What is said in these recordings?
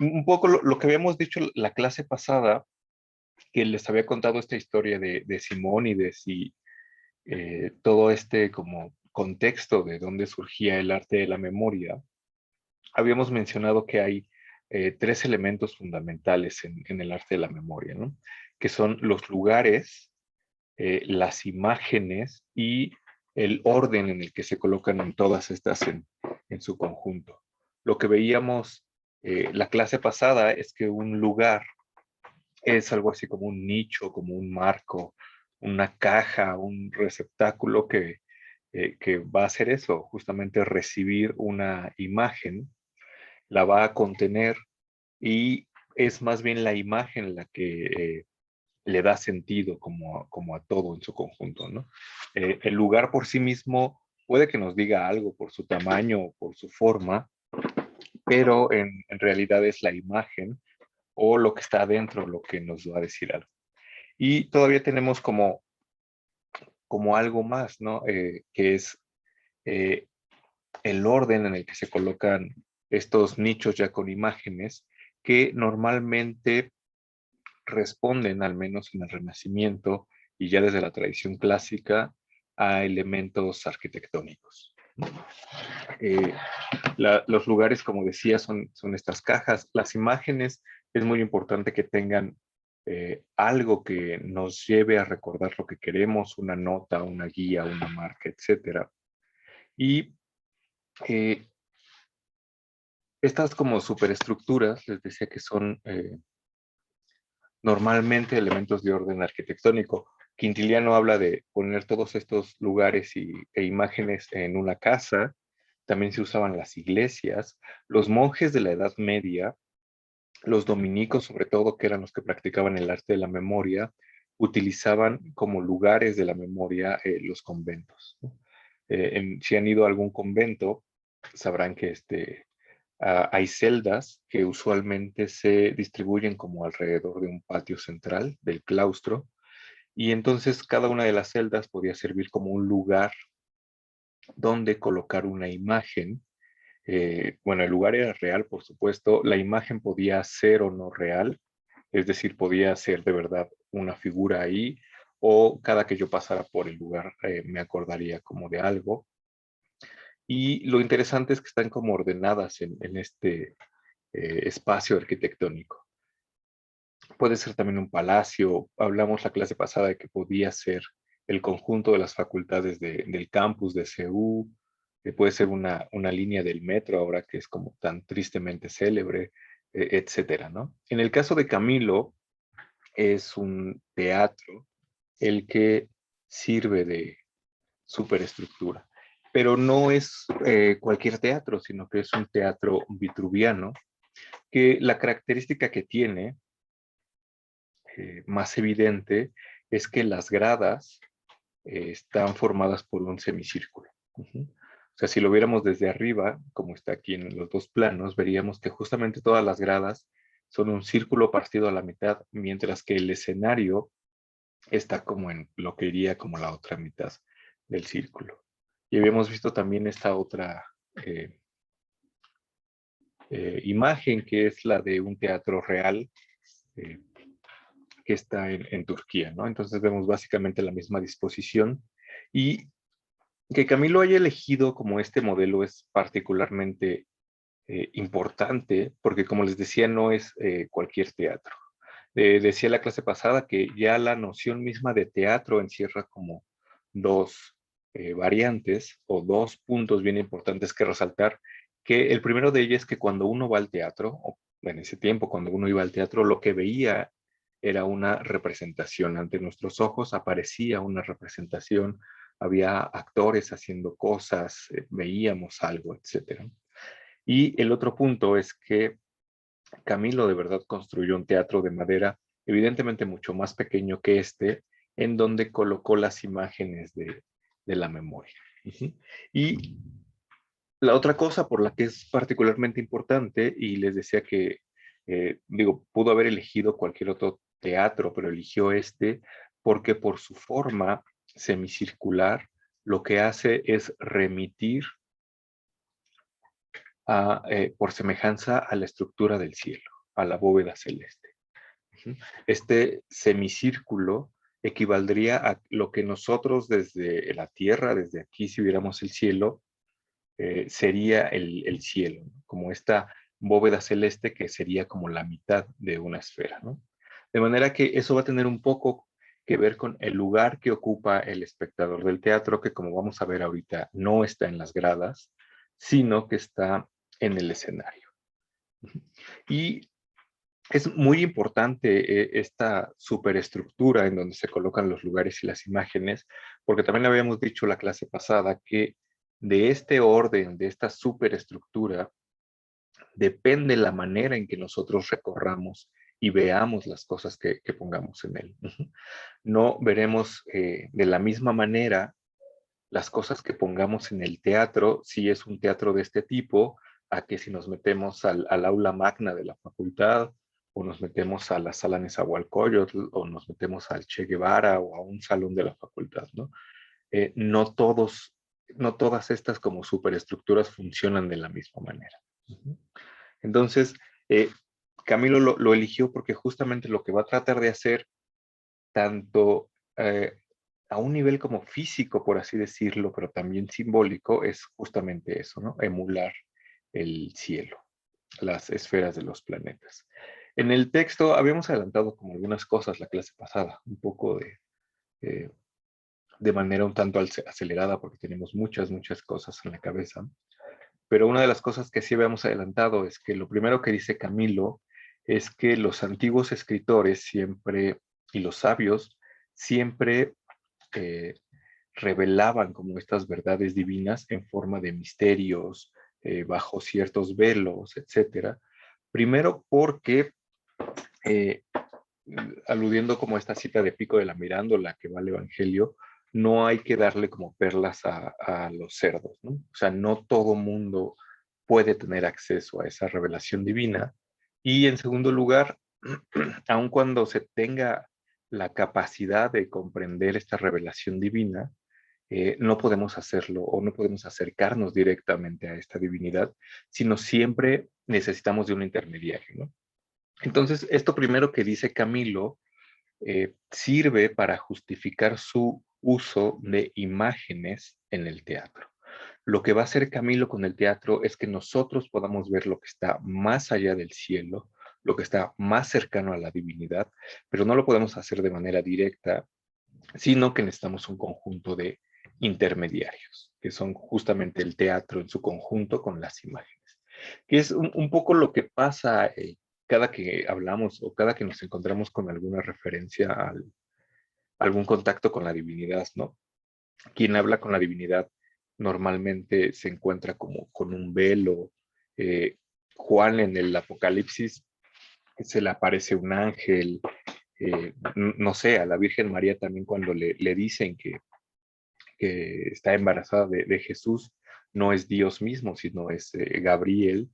Un poco lo que habíamos dicho la clase pasada, que les había contado esta historia de Simónides y todo este como contexto de dónde surgía el arte de la memoria. Habíamos mencionado que hay tres elementos fundamentales en el arte de la memoria, ¿no? Que son los lugares, las imágenes y el orden en el que se colocan en todas estas en su conjunto. Lo que veíamos la clase pasada es que un lugar es algo así como un nicho, como un marco, una caja, un receptáculo que va a hacer eso, justamente recibir una imagen, la va a contener y es más bien la imagen la que le da sentido como a todo en su conjunto, ¿no? El lugar por sí mismo puede que nos diga algo por su tamaño o por su forma, pero en realidad es la imagen o lo que está adentro lo que nos va a decir algo. Y todavía tenemos como algo más, ¿no? Que es eh, el orden en el que se colocan estos nichos ya con imágenes que normalmente responden, al menos en el Renacimiento y ya desde la tradición clásica, a elementos arquitectónicos. Eh, los lugares, como decía, son estas cajas. Las imágenes es muy importante que tengan algo que nos lleve a recordar lo que queremos, una nota, una guía, una marca, etcétera. Y estas como superestructuras, les decía que son normalmente elementos de orden arquitectónico. Quintiliano habla de poner todos estos lugares e imágenes en una casa. También se usaban las iglesias. Los monjes de la Edad Media, los dominicos sobre todo, que eran los que practicaban el arte de la memoria, utilizaban como lugares de la memoria los conventos, ¿no? Si han ido a algún convento, sabrán que hay celdas que usualmente se distribuyen como alrededor de un patio central del claustro, y entonces cada una de las celdas podía servir como un lugar donde colocar una imagen. Bueno, el lugar era real, por supuesto, la imagen podía ser o no real, es decir, podía ser de verdad una figura ahí, o cada que yo pasara por el lugar me acordaría como de algo. Y lo interesante es que están como ordenadas en este espacio arquitectónico. Puede ser también un palacio. Hablamos la clase pasada de que podía ser el conjunto de las facultades del campus de CEU. Puede ser una línea del metro ahora que es como tan tristemente célebre, etcétera, ¿no? En el caso de Camilo, es un teatro el que sirve de superestructura. Pero no es cualquier teatro, sino que es un teatro vitruviano, que la característica que tiene más evidente es que las gradas están formadas por un semicírculo. O sea, si lo viéramos desde arriba, como está aquí en los dos planos, veríamos que justamente todas las gradas son un círculo partido a la mitad, mientras que el escenario está como en lo que iría como la otra mitad del círculo. Y habíamos visto también esta otra imagen, que es la de un teatro real, eh, que está en Turquía, ¿no? Entonces vemos básicamente la misma disposición y que Camilo haya elegido como este modelo es particularmente importante porque, como les decía, no es cualquier teatro. Decía la clase pasada que ya la noción misma de teatro encierra como dos variantes o dos puntos bien importantes que resaltar, que el primero de ellos es que cuando uno va al teatro, o en ese tiempo cuando uno iba al teatro, lo que veía era una representación. Ante nuestros ojos aparecía una representación, había actores haciendo cosas, veíamos algo, etcétera. Y el otro punto es que Camilo de verdad construyó un teatro de madera, evidentemente mucho más pequeño que este, en donde colocó las imágenes de la memoria. Y la otra cosa por la que es particularmente importante, y les decía que, digo, pudo haber elegido cualquier otro teatro, pero eligió este porque por su forma semicircular, lo que hace es remitir por semejanza a la estructura del cielo, a la bóveda celeste. Este semicírculo equivaldría a lo que nosotros desde la tierra, desde aquí, si viéramos el cielo, sería el cielo, ¿no? Como esta bóveda celeste que sería como la mitad de una esfera, ¿no? De manera que eso va a tener un poco que ver con el lugar que ocupa el espectador del teatro, que como vamos a ver ahorita, no está en las gradas, sino que está en el escenario. Y es muy importante esta superestructura en donde se colocan los lugares y las imágenes, porque también habíamos dicho la clase pasada que de este orden, de esta superestructura, depende la manera en que nosotros recorramos y veamos las cosas que pongamos en él. No veremos de la misma manera las cosas que pongamos en el teatro, si es un teatro de este tipo, a que si nos metemos al aula magna de la facultad, o nos metemos a la sala Nezahualcóyotl, o nos metemos al Che Guevara, o a un salón de la facultad, ¿no? No todos, no todas estas como superestructuras funcionan de la misma manera. Entonces, Camilo lo eligió porque justamente lo que va a tratar de hacer, tanto a un nivel como físico, por así decirlo, pero también simbólico, es justamente eso, ¿no? Emular el cielo, las esferas de los planetas. En el texto habíamos adelantado como algunas cosas la clase pasada, un poco de manera un tanto acelerada porque tenemos muchas cosas en la cabeza. Pero una de las cosas que sí habíamos adelantado es que lo primero que dice Camilo es que los antiguos escritores siempre, y los sabios, siempre eh, revelaban como estas verdades divinas en forma de misterios, bajo ciertos velos, etcétera. Primero porque, eh, aludiendo como a esta cita de Pico de la Mirándola que va al Evangelio, no hay que darle como perlas a los cerdos, ¿no? O sea, no todo mundo puede tener acceso a esa revelación divina. Y en segundo lugar, aun cuando se tenga la capacidad de comprender esta revelación divina, no podemos hacerlo o no podemos acercarnos directamente a esta divinidad, sino siempre necesitamos de un intermediario, ¿no? Entonces, esto primero que dice Camilo sirve para justificar su uso de imágenes en el teatro. Lo que va a hacer Camilo con el teatro es que nosotros podamos ver lo que está más allá del cielo, lo que está más cercano a la divinidad, pero no lo podemos hacer de manera directa, sino que necesitamos un conjunto de intermediarios, que son justamente el teatro en su conjunto con las imágenes, que es un poco lo que pasa cada que hablamos o cada que nos encontramos con alguna referencia a algún contacto con la divinidad, ¿no? Quien habla con la divinidad normalmente se encuentra como con un velo. Eh, Juan en el Apocalipsis se le aparece un ángel, no sé, a la Virgen María también cuando le dicen que está embarazada de Jesús, no es Dios mismo, sino es Gabriel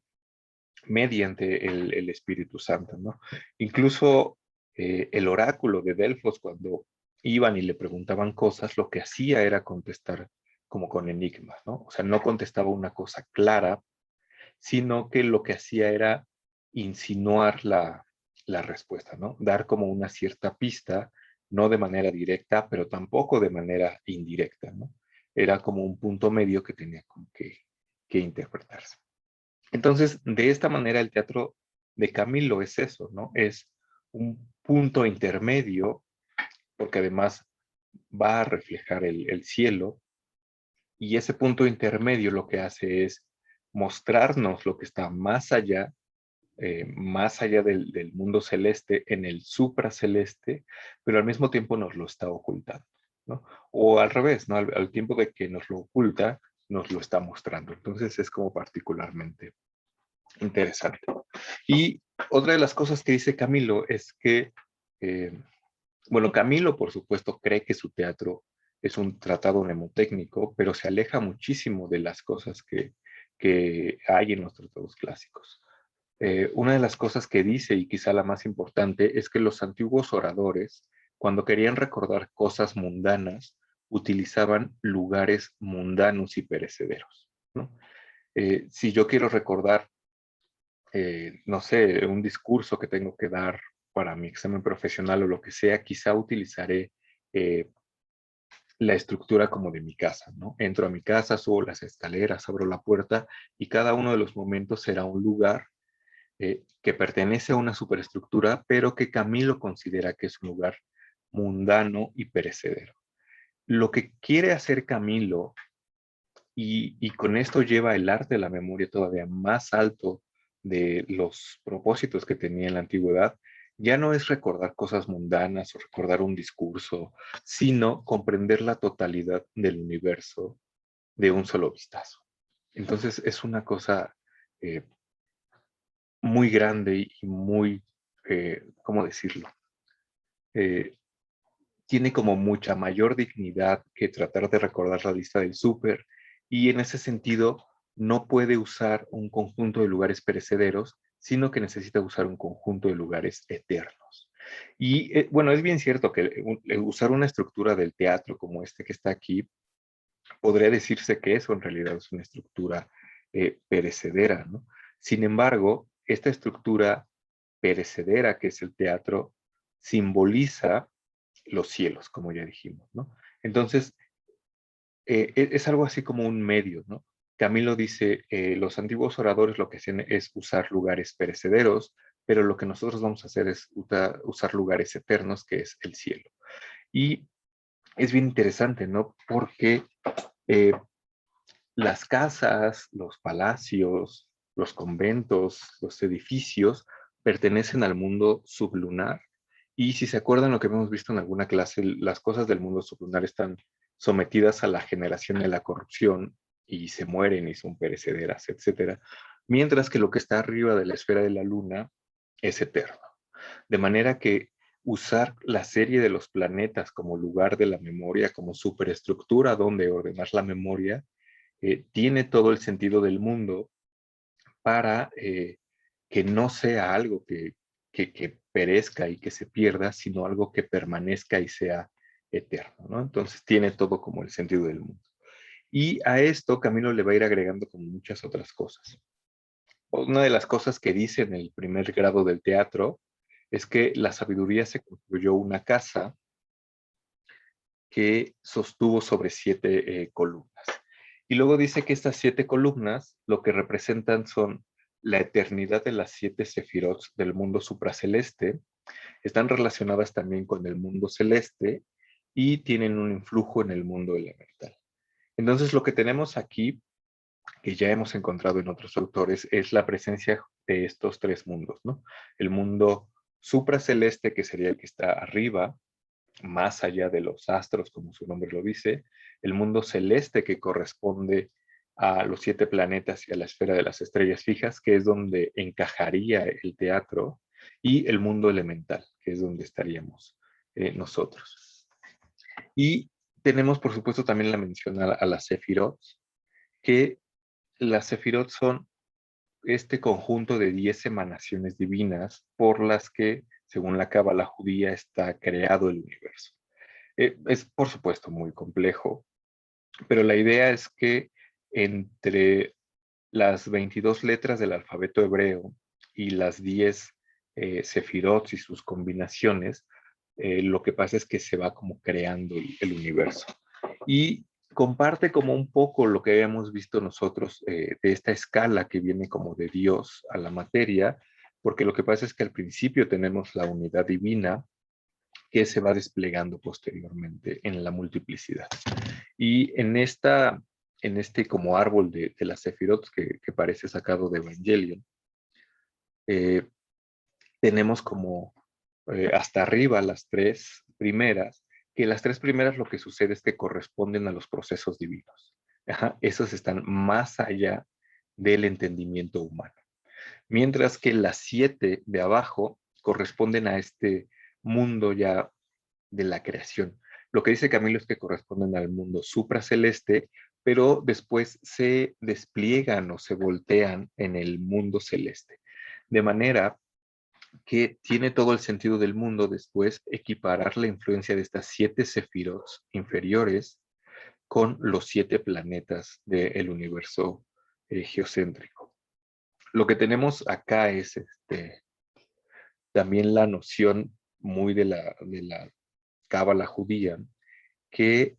mediante el Espíritu Santo, ¿no? Incluso el oráculo de Delfos, cuando iban y le preguntaban cosas, lo que hacía era contestar como con enigmas, ¿no? O sea, no contestaba una cosa clara, sino que lo que hacía era insinuar la respuesta, ¿no? Dar como una cierta pista, no de manera directa, pero tampoco de manera indirecta, ¿no? Era como un punto medio que tenía como que interpretarse. Entonces, de esta manera, el teatro de Camilo es eso, ¿no? Es un punto intermedio, porque además va a reflejar el cielo, y ese punto intermedio lo que hace es mostrarnos lo que está más allá del mundo celeste, en el supraceleste, pero al mismo tiempo nos lo está ocultando, ¿no? O al revés, ¿no? Al tiempo de que nos lo oculta, nos lo está mostrando. Entonces es como particularmente interesante. Y otra de las cosas que dice Camilo es que, eh, bueno, Camilo, por supuesto, cree que su teatro es un tratado mnemotécnico, pero se aleja muchísimo de las cosas que hay en los tratados clásicos. Una de las cosas que dice, y quizá la más importante, es que los antiguos oradores, cuando querían recordar cosas mundanas, utilizaban lugares mundanos y perecederos, ¿no? Si yo quiero recordar, no sé, un discurso que tengo que dar para mi examen profesional o lo que sea, quizá utilizaré eh, la estructura como de mi casa, ¿no? Entro a mi casa, subo las escaleras, abro la puerta y cada uno de los momentos será un lugar que pertenece a una superestructura, pero que Camilo considera que es un lugar mundano y perecedero. Lo que quiere hacer Camilo, y con esto lleva el arte de la memoria todavía más alto de los propósitos que tenía en la antigüedad, ya no es recordar cosas mundanas o recordar un discurso, sino comprender la totalidad del universo de un solo vistazo. Entonces es una cosa eh, muy grande y muy, ¿cómo decirlo? Eh, Tiene como mucha mayor dignidad que tratar de recordar la lista del súper y en ese sentido no puede usar un conjunto de lugares perecederos, sino que necesita usar un conjunto de lugares eternos. Y bueno, es bien cierto que usar una estructura del teatro como este que está aquí, podría decirse que eso en realidad es una estructura perecedera, ¿no? Sin embargo, esta estructura perecedera que es el teatro simboliza los cielos, como ya dijimos, ¿no? Entonces, es algo así como un medio, ¿no? Camilo dice, los antiguos oradores lo que hacen es usar lugares perecederos, pero lo que nosotros vamos a hacer es usar lugares eternos, que es el cielo. Y es bien interesante, ¿no? Porque eh, las casas, los palacios, los conventos, los edificios pertenecen al mundo sublunar. Y si se acuerdan lo que hemos visto en alguna clase, las cosas del mundo sublunar están sometidas a la generación de la corrupción y se mueren y son perecederas, etcétera. Mientras que lo que está arriba de la esfera de la luna es eterno. De manera que usar la serie de los planetas como lugar de la memoria, como superestructura donde ordenar la memoria, tiene todo el sentido del mundo para que no sea algo que perezca y que se pierda, sino algo que permanezca y sea eterno, ¿no? Entonces tiene todo como el sentido del mundo. Y a esto Camilo le va a ir agregando como muchas otras cosas. Una de las cosas que dice en el primer grado del teatro es que la sabiduría se construyó una casa que sostuvo sobre 7 columnas. Y luego dice que estas 7 columnas lo que representan son la eternidad de las 7 sefirots del mundo supraceleste, están relacionadas también con el mundo celeste y tienen un influjo en el mundo elemental. Entonces lo que tenemos aquí, que ya hemos encontrado en otros autores, es la presencia de estos 3 mundos, ¿no? El mundo supraceleste, que sería el que está arriba, más allá de los astros, como su nombre lo dice, el mundo celeste que corresponde a los 7 planetas y a la esfera de las estrellas fijas, que es donde encajaría el teatro, y el mundo elemental, que es donde estaríamos nosotros. Y tenemos, por supuesto, también la mención a las sefirot, que las sefirot son este conjunto de 10 emanaciones divinas por las que, según la cábala judía, está creado el universo. Es, por supuesto, muy complejo, pero la idea es que entre las 22 letras del alfabeto hebreo y las 10 sefirot y sus combinaciones, lo que pasa es que se va como creando el universo. Y comparte como un poco lo que habíamos visto nosotros de esta escala que viene como de Dios a la materia, porque lo que pasa es que al principio tenemos la unidad divina, que se va desplegando posteriormente en la multiplicidad. Y en este como árbol de las sefirot que parece sacado de Evangelion, eh, tenemos como hasta arriba las 3 primeras, que las 3 primeras lo que sucede es que corresponden a los procesos divinos. Ajá, esos están más allá del entendimiento humano. Mientras que las 7 de abajo corresponden a este mundo ya de la creación. Lo que dice Camilo es que corresponden al mundo supraceleste, pero después se despliegan o se voltean en el mundo celeste. De manera que tiene todo el sentido del mundo después equiparar la influencia de estas 7 sefirot inferiores con los 7 planetas del universo geocéntrico. Lo que tenemos acá es también la noción muy de la cábala judía, que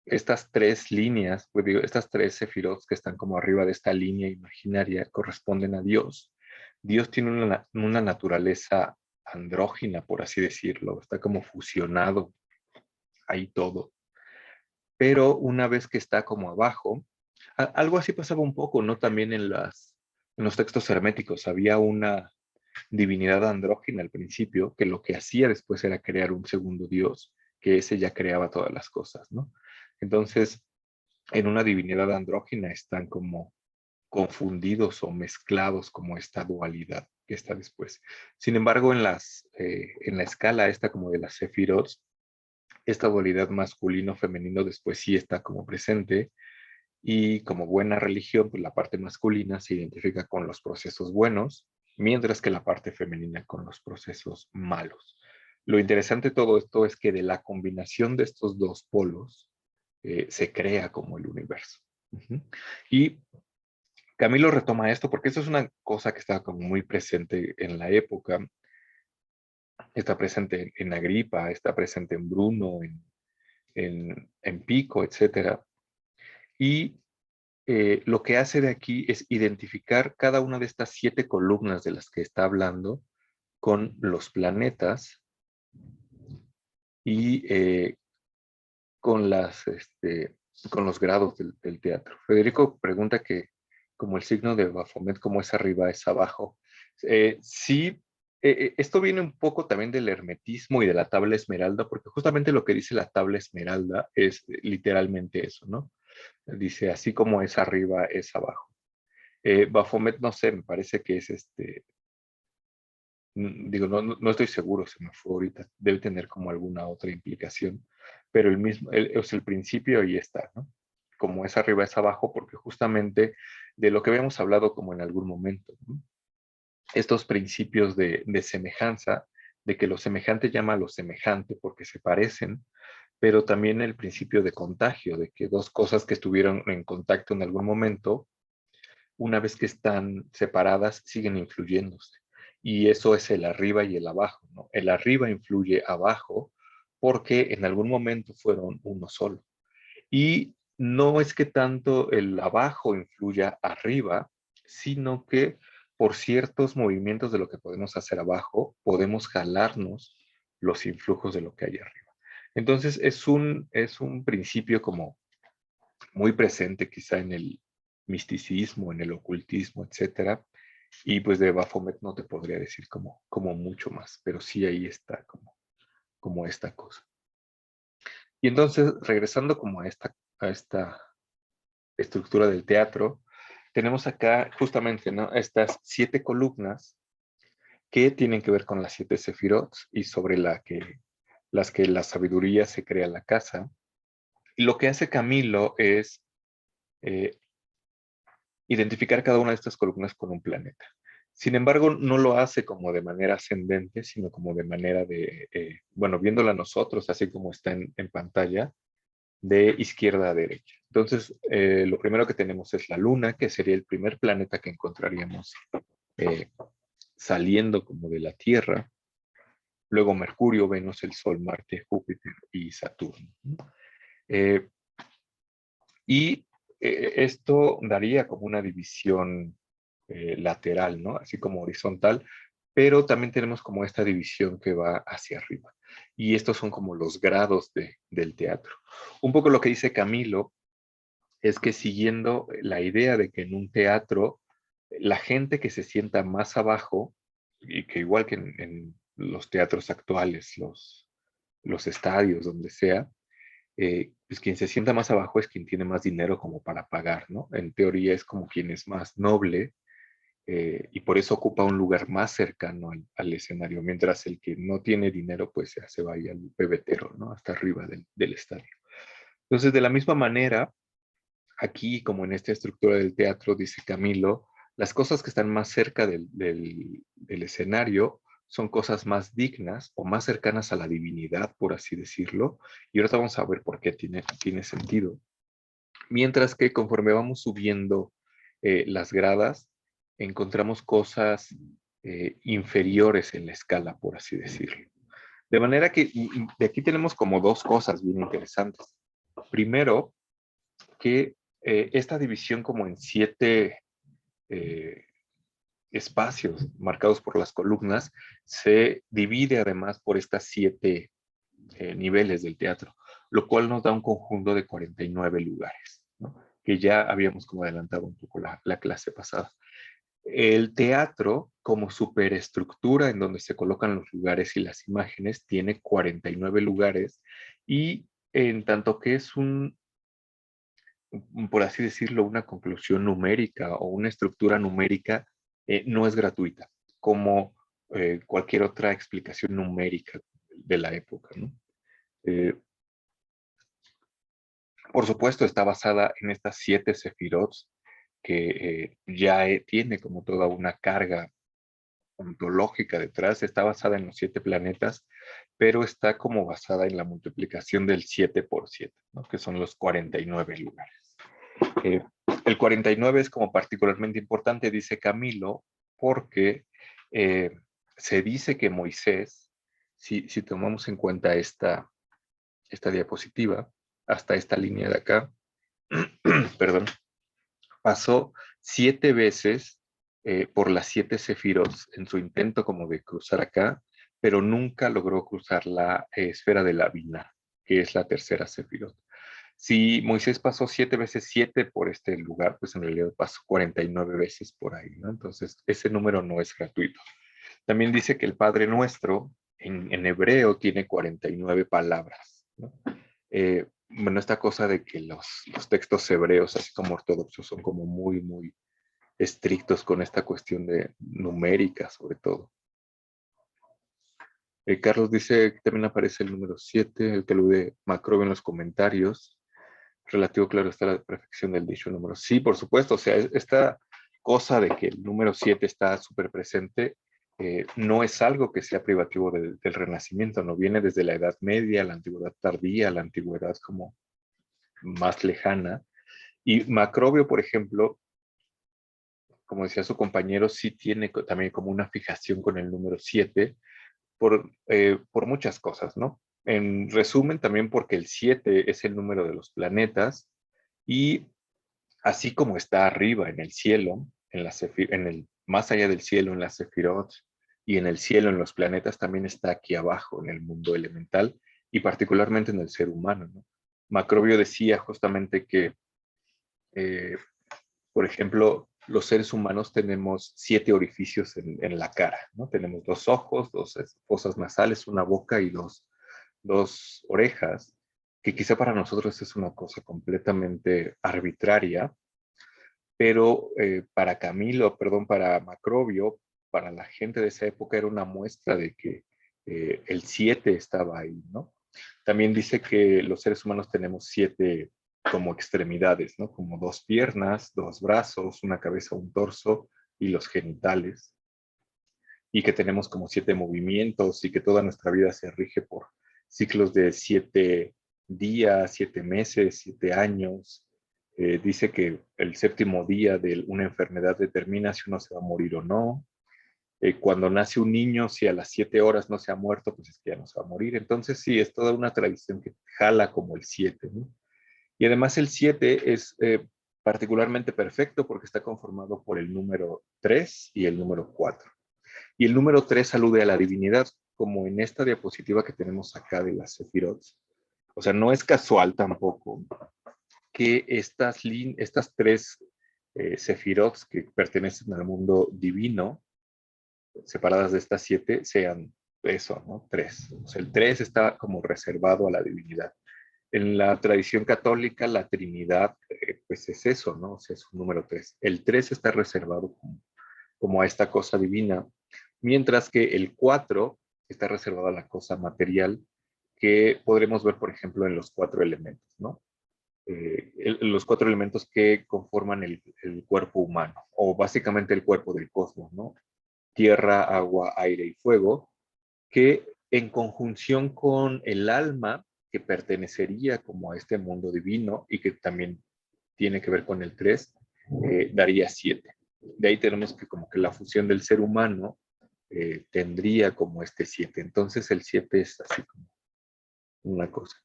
estas tres líneas, pues digo, estas tres sefirot que están como arriba de esta línea imaginaria corresponden a Dios. Dios tiene una naturaleza andrógina, por así decirlo, está como fusionado ahí todo. Pero una vez que está como abajo, algo así pasaba un poco, ¿no? También en los textos herméticos había una divinidad andrógina al principio, que lo que hacía después era crear un segundo Dios, que ese ya creaba todas las cosas, ¿no? Entonces, en una divinidad andrógina están como confundidos o mezclados como esta dualidad que está después. Sin embargo, en la escala esta como de las sefirot, esta dualidad masculino-femenino después sí está como presente, y como buena religión, pues la parte masculina se identifica con los procesos buenos, mientras que la parte femenina con los procesos malos. Lo interesante de todo esto es que de la combinación de estos dos polos se crea como el universo. Y Camilo retoma esto porque eso es una cosa que estaba como muy presente en la época. Está presente en Agripa, está presente en Bruno, en Pico, etcétera. Y lo que hace de aquí es identificar cada una de estas 7 columnas de las que está hablando con los planetas y con, con los grados del teatro. Federico pregunta que como el signo de Baphomet, como es arriba, es abajo. Sí, esto viene un poco también del hermetismo y de la tabla esmeralda, porque justamente lo que dice la tabla esmeralda es literalmente eso, ¿no? Dice, así como es arriba, es abajo. Baphomet, no sé, me parece que es digo, no estoy seguro, se me fue ahorita, debe tener como alguna otra implicación, pero el mismo, es el principio ahí está, ¿no? Como es arriba, es abajo, porque justamente de lo que habíamos hablado como en algún momento, ¿no? Estos principios de semejanza, de que lo semejante llama a lo semejante porque se parecen, pero también el principio de contagio, de que dos cosas que estuvieron en contacto en algún momento, una vez que están separadas, siguen influyéndose. Y eso es el arriba y el abajo, ¿no? El arriba influye abajo porque en algún momento fueron uno solo. Y no es que tanto el abajo influya arriba, sino que por ciertos movimientos de lo que podemos hacer abajo, podemos jalarnos los influjos de lo que hay arriba. Entonces es un principio como muy presente quizá en el misticismo, en el ocultismo, etcétera. Y pues de Baphomet no te podría decir como mucho más, pero sí ahí está como esta cosa. Y entonces, regresando como a esta estructura del teatro, tenemos acá justamente, ¿no? Estas 7 columnas que tienen que ver con las 7 sefirot y sobre las que la sabiduría se crea la casa. Y lo que hace Camilo es eh, identificar cada una de estas columnas con un planeta. Sin embargo, no lo hace como de manera ascendente, sino como de manera bueno, viéndola nosotros, así como está en pantalla, de izquierda a derecha. Entonces, lo primero que tenemos es la Luna, que sería el primer planeta que encontraríamos eh, saliendo como de la Tierra. Luego Mercurio, Venus, el Sol, Marte, Júpiter y Saturno. Eh, y esto daría como una división lateral, ¿no? Así como horizontal, pero también tenemos como esta división que va hacia arriba. Y estos son como los grados del teatro. Un poco lo que dice Camilo es que siguiendo la idea de que en un teatro la gente que se sienta más abajo, y que igual que en los teatros actuales, los estadios, donde sea, pues quien se sienta más abajo es quien tiene más dinero como para pagar, ¿no? En teoría es como quien es más noble y por eso ocupa un lugar más cercano al escenario, mientras el que no tiene dinero pues ya se va ahí al pebetero, ¿no? Hasta arriba del estadio. Entonces, de la misma manera, aquí como en esta estructura del teatro, dice Camilo, las cosas que están más cerca del escenario son cosas más dignas o más cercanas a la divinidad, por así decirlo. Y ahorita vamos a ver por qué tiene sentido. Mientras que conforme vamos subiendo las gradas, encontramos cosas inferiores en la escala, por así decirlo. De manera que de aquí tenemos como dos cosas bien interesantes. Primero, que esta división como en 7 eh, espacios marcados por las columnas se divide además por estas 7 niveles del teatro, lo cual nos da un conjunto de 49 lugares, ¿no? Que ya habíamos como adelantado un poco la clase pasada. El teatro, como superestructura en donde se colocan los lugares y las imágenes, tiene 49 lugares y en tanto que es por así decirlo, una conclusión numérica o una estructura numérica, no es gratuita, como cualquier otra explicación numérica de la época, ¿no? Eh, por supuesto, está basada en estas 7 sefirots, que ya tiene como toda una carga ontológica detrás, está basada en los 7 planetas, pero está como basada en la multiplicación del 7 por 7, ¿no? Que son los 49 lugares. Eh, el 49 es como particularmente importante, dice Camilo, porque eh, se dice que Moisés, si tomamos en cuenta esta diapositiva, hasta esta línea de acá, perdón, pasó 7 veces por las 7 sefirots en su intento como de cruzar acá, pero nunca logró cruzar la esfera de la Binah, que es la tercera sefirot. Si Moisés pasó 7 veces 7 por este lugar, pues en realidad pasó 49 veces por ahí, ¿no? Entonces, ese número no es gratuito. También dice que el Padre Nuestro en hebreo tiene 49 palabras, ¿no? Bueno, esta cosa de que los textos hebreos, así como ortodoxos, son como muy, muy estrictos con esta cuestión de numérica, sobre todo. Carlos dice que también aparece el número 7, el que alude Macrobio en los comentarios. Relativo, claro, está la perfección del dicho número. Sí, por supuesto, o sea, esta cosa de que el número 7 está súper presente, no es algo que sea privativo del Renacimiento, no viene desde la Edad Media, la Antigüedad tardía, la Antigüedad como más lejana. Y Macrobio, por ejemplo, como decía su compañero, sí tiene también como una fijación con el número 7 por muchas cosas, ¿no? En resumen, también porque el 7 es el número de los planetas y así como está arriba en el cielo, más allá del cielo, en las sefirot, y en el cielo, en los planetas, también está aquí abajo, en el mundo elemental, y particularmente en el ser humano, ¿no? Macrobio decía justamente que, eh, por ejemplo, los seres humanos tenemos 7 orificios en la cara, ¿no? Tenemos 2 ojos, 2 fosas nasales, una boca y dos orejas, que quizá para nosotros es una cosa completamente arbitraria, pero para Camilo, perdón, para Macrobio, para la gente de esa época era una muestra de que el 7 estaba ahí, ¿no? También dice que los seres humanos tenemos 7 como extremidades, ¿no? Como 2 piernas, 2 brazos, una cabeza, un torso y los genitales. Y que tenemos como 7 movimientos y que toda nuestra vida se rige por ciclos de 7 días, 7 meses, 7 años. Dice que el séptimo día de una enfermedad determina si uno se va a morir o no. Cuando nace un niño, si a las 7 horas no se ha muerto, pues es que ya no se va a morir. Entonces sí, es toda una tradición que jala como el 7, ¿no? Y además el 7 es particularmente perfecto porque está conformado por el número 3 y el número 4. Y el número 3 alude a la divinidad, como en esta diapositiva que tenemos acá de las sefirot. O sea, no es casual tampoco que estas 3 sefirot que pertenecen al mundo divino, separadas de estas 7, sean eso, ¿no? 3. O sea, el 3 está como reservado a la divinidad. En la tradición católica, la Trinidad, pues es eso, ¿no? O sea, es un número 3. El 3 está reservado como a esta cosa divina, mientras que el 4 está reservado a la cosa material que podremos ver, por ejemplo, en los 4 elementos, ¿no? Los 4 elementos que conforman el cuerpo humano, o básicamente el cuerpo del cosmos, ¿no? Tierra, agua, aire y fuego, que en conjunción con el alma que pertenecería como a este mundo divino y que también tiene que ver con el 3, daría 7. De ahí tenemos que como que la fusión del ser humano tendría como este 7. Entonces el 7 es así como una cosa.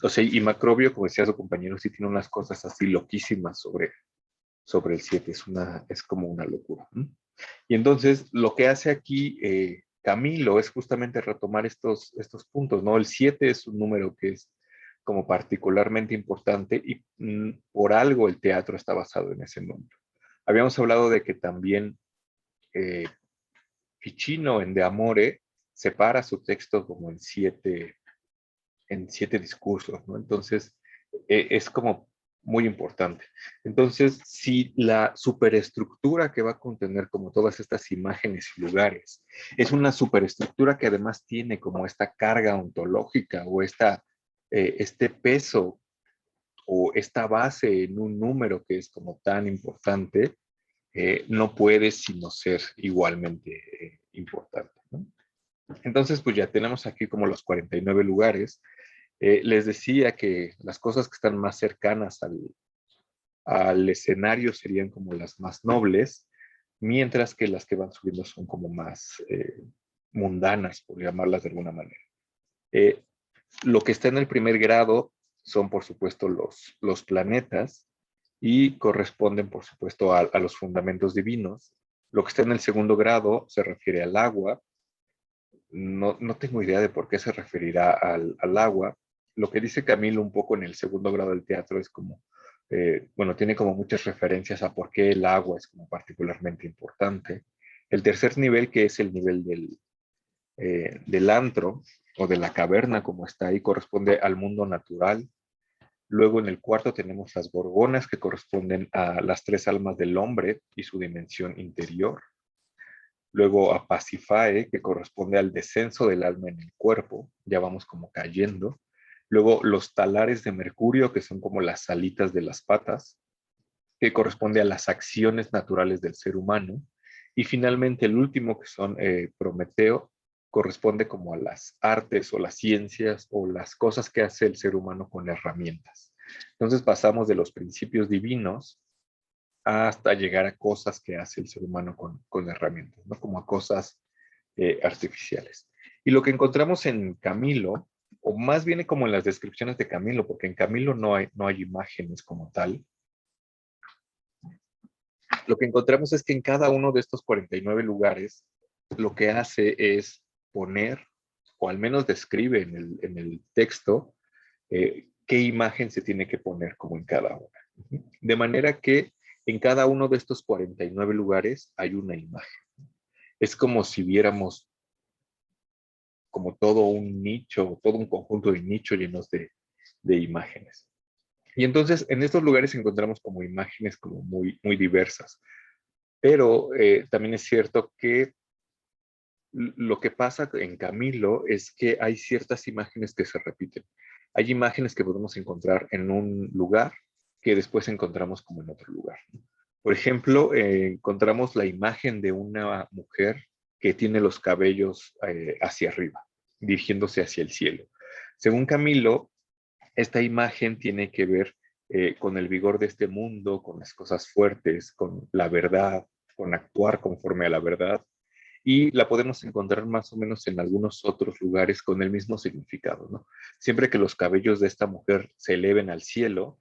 O sea, y Macrobio, como decía su compañero, sí tiene unas cosas así loquísimas sobre el 7. Es como una locura. Y entonces lo que hace aquí Camilo es justamente retomar estos puntos, ¿no? El 7 es un número que es como particularmente importante y por algo el teatro está basado en ese número. Habíamos hablado de que también eh, Ficino en De Amore separa su texto como en siete discursos, ¿no? Entonces, es como muy importante. Entonces, si la superestructura que va a contener como todas estas imágenes y lugares es una superestructura que además tiene como esta carga ontológica o este peso o esta base en un número que es como tan importante, no puede sino ser igualmente importante, ¿no? Entonces, pues ya tenemos aquí como los 49 lugares. Les decía que las cosas que están más cercanas al escenario serían como las más nobles, mientras que las que van subiendo son como más mundanas, por llamarlas de alguna manera. Eh, lo que está en el primer grado son, por supuesto, los planetas y corresponden, por supuesto, a los fundamentos divinos. Lo que está en el segundo grado se refiere al agua. No tengo idea de por qué se referirá al agua. Lo que dice Camilo un poco en el segundo grado del teatro es como, bueno, tiene como muchas referencias a por qué el agua es como particularmente importante. El tercer nivel, que es el nivel del antro o de la caverna, como está ahí, corresponde al mundo natural. Luego en el cuarto tenemos las gorgonas, que corresponden a las tres almas del hombre y su dimensión interior. Luego a Pasifae, que corresponde al descenso del alma en el cuerpo, ya vamos como cayendo. Luego los talares de Mercurio, que son como las alitas de las patas, que corresponde a las acciones naturales del ser humano. Y finalmente el último, que son Prometeo, corresponde como a las artes o las ciencias o las cosas que hace el ser humano con herramientas. Entonces pasamos de los principios divinos hasta llegar a cosas que hace el ser humano con herramientas, ¿no? Como a cosas artificiales. Y lo que encontramos en Camilo, o más bien como en las descripciones de Camilo, porque en Camilo no hay imágenes como tal, lo que encontramos es que en cada uno de estos 49 lugares, lo que hace es poner, o al menos describe en el texto, qué imagen se tiene que poner como en cada una. De manera que en cada uno de estos 49 lugares hay una imagen. Es como si viéramos como todo un nicho, todo un conjunto de nichos llenos de imágenes. Y entonces en estos lugares encontramos como imágenes como muy, muy diversas. Pero también es cierto que lo que pasa en Camilo es que hay ciertas imágenes que se repiten. Hay imágenes que podemos encontrar en un lugar que después encontramos como en otro lugar. Por ejemplo, encontramos la imagen de una mujer que tiene los cabellos hacia arriba, dirigiéndose hacia el cielo. Según Camilo, esta imagen tiene que ver con el vigor de este mundo, con las cosas fuertes, con la verdad, con actuar conforme a la verdad, y la podemos encontrar más o menos en algunos otros lugares con el mismo significado, ¿no? Siempre que los cabellos de esta mujer se eleven al cielo,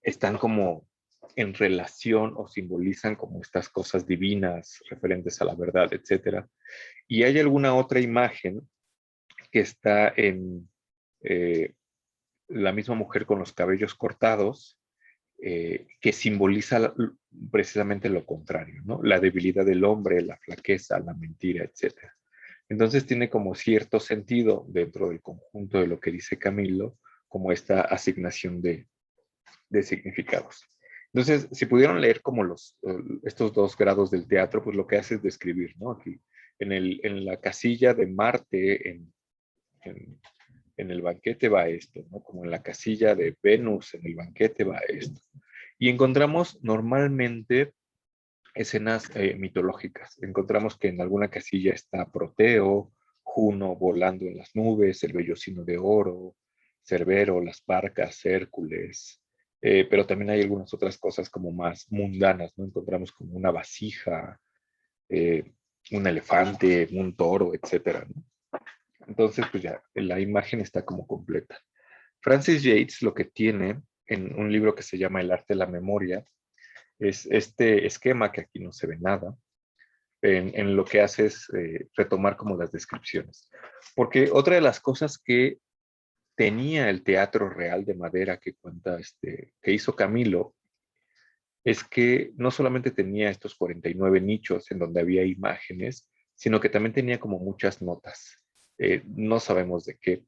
están como en relación o simbolizan como estas cosas divinas referentes a la verdad, etcétera. Y hay alguna otra imagen que está en la misma mujer con los cabellos cortados, que simboliza precisamente lo contrario, ¿no? La debilidad del hombre, la flaqueza, la mentira, etcétera. Entonces tiene como cierto sentido dentro del conjunto de lo que dice Camilo, como esta asignación de significados. Entonces, si pudieron leer como estos dos grados del teatro, pues lo que hace es describir, ¿no? Aquí, en la casilla de Marte, en, en el banquete va esto, ¿no? Como en la casilla de Venus, en el banquete va esto. Y encontramos normalmente escenas mitológicas. Encontramos que en alguna casilla está Proteo, Juno volando en las nubes, el vellocino de oro, Cerbero, las Parcas, Hércules, pero también hay algunas otras cosas como más mundanas, ¿no? Encontramos como una vasija, eh, un elefante, un toro, etcétera, ¿no? Entonces, pues ya, la imagen está como completa. Francis Yates lo que tiene en un libro que se llama El arte de la memoria es este esquema que aquí no se ve nada, en lo que hace es retomar como las descripciones. Porque otra de las cosas que tenía el teatro real de madera que cuenta que hizo Camilo es que no solamente tenía estos 49 nichos en donde había imágenes, sino que también tenía como muchas notas. No sabemos de qué.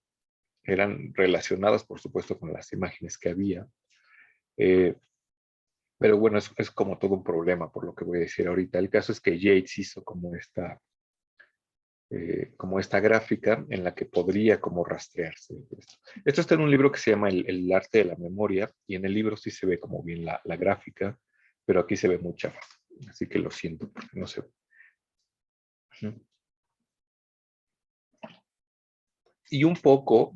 Eran relacionadas, por supuesto, con las imágenes que había. Eh, pero bueno, es como todo un problema, por lo que voy a decir ahorita. El caso es que Yates hizo como esta gráfica en la que podría como rastrearse esto. Esto está en un libro que se llama El arte de la memoria, y en el libro sí se ve como bien la gráfica, pero aquí se ve mucha, así que lo siento, porque no se ve. Y un poco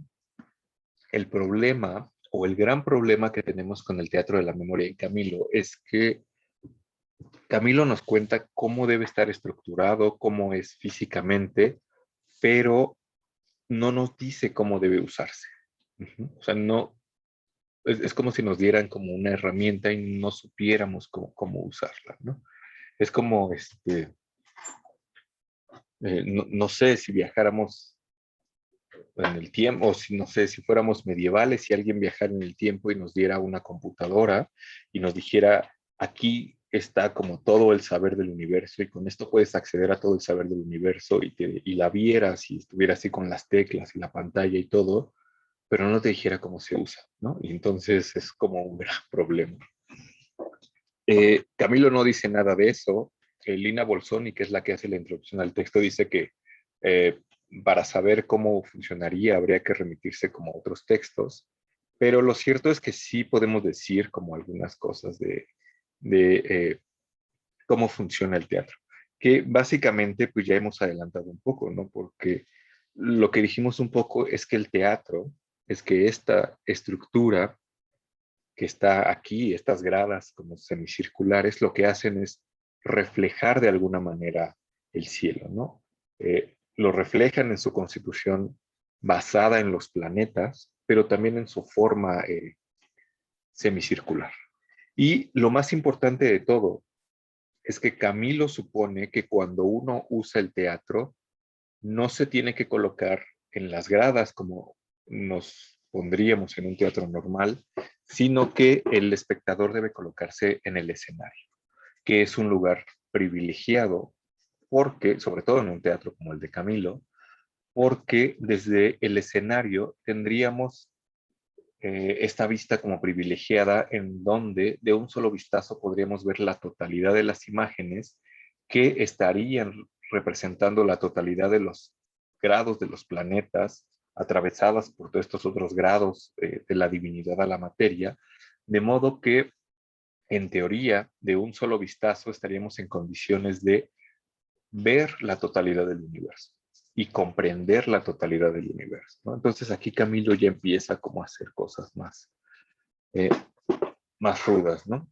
el problema o el gran problema que tenemos con el teatro de la memoria en Camilo es que Camilo nos cuenta cómo debe estar estructurado, cómo es físicamente, pero no nos dice cómo debe usarse. O sea, no, es como si nos dieran como una herramienta y no supiéramos cómo usarla, ¿no? Es como, no sé, si viajáramos en el tiempo, o si no sé, si fuéramos medievales, si alguien viajara en el tiempo y nos diera una computadora y nos dijera, aquí está como todo el saber del universo y con esto puedes acceder a todo el saber del universo y la vieras y estuviera así con las teclas y la pantalla y todo, pero no te dijera cómo se usa, ¿no? Y entonces es como un gran problema. Camilo no dice nada de eso. Lina Bolsoni, que es la que hace la introducción al texto, dice que eh, para saber cómo funcionaría habría que remitirse como a otros textos, pero lo cierto es que sí podemos decir como algunas cosas de cómo funciona el teatro, que básicamente pues ya hemos adelantado un poco, ¿no? Porque lo que dijimos un poco es que el teatro, es que esta estructura que está aquí, estas gradas como semicirculares, lo que hacen es reflejar de alguna manera el cielo, ¿no? Lo reflejan en su constitución basada en los planetas, pero también en su forma semicircular. Y lo más importante de todo es que Camilo supone que cuando uno usa el teatro, no se tiene que colocar en las gradas como nos pondríamos en un teatro normal, sino que el espectador debe colocarse en el escenario, que es un lugar privilegiado, porque, sobre todo en un teatro como el de Camilo, porque desde el escenario tendríamos esta vista como privilegiada en donde de un solo vistazo podríamos ver la totalidad de las imágenes que estarían representando la totalidad de los grados de los planetas atravesadas por todos estos otros grados de la divinidad a la materia, de modo que en teoría de un solo vistazo estaríamos en condiciones de ver la totalidad del universo y comprender la totalidad del universo, ¿no? Entonces aquí Camilo ya empieza como a hacer cosas eh, más rudas, ¿no?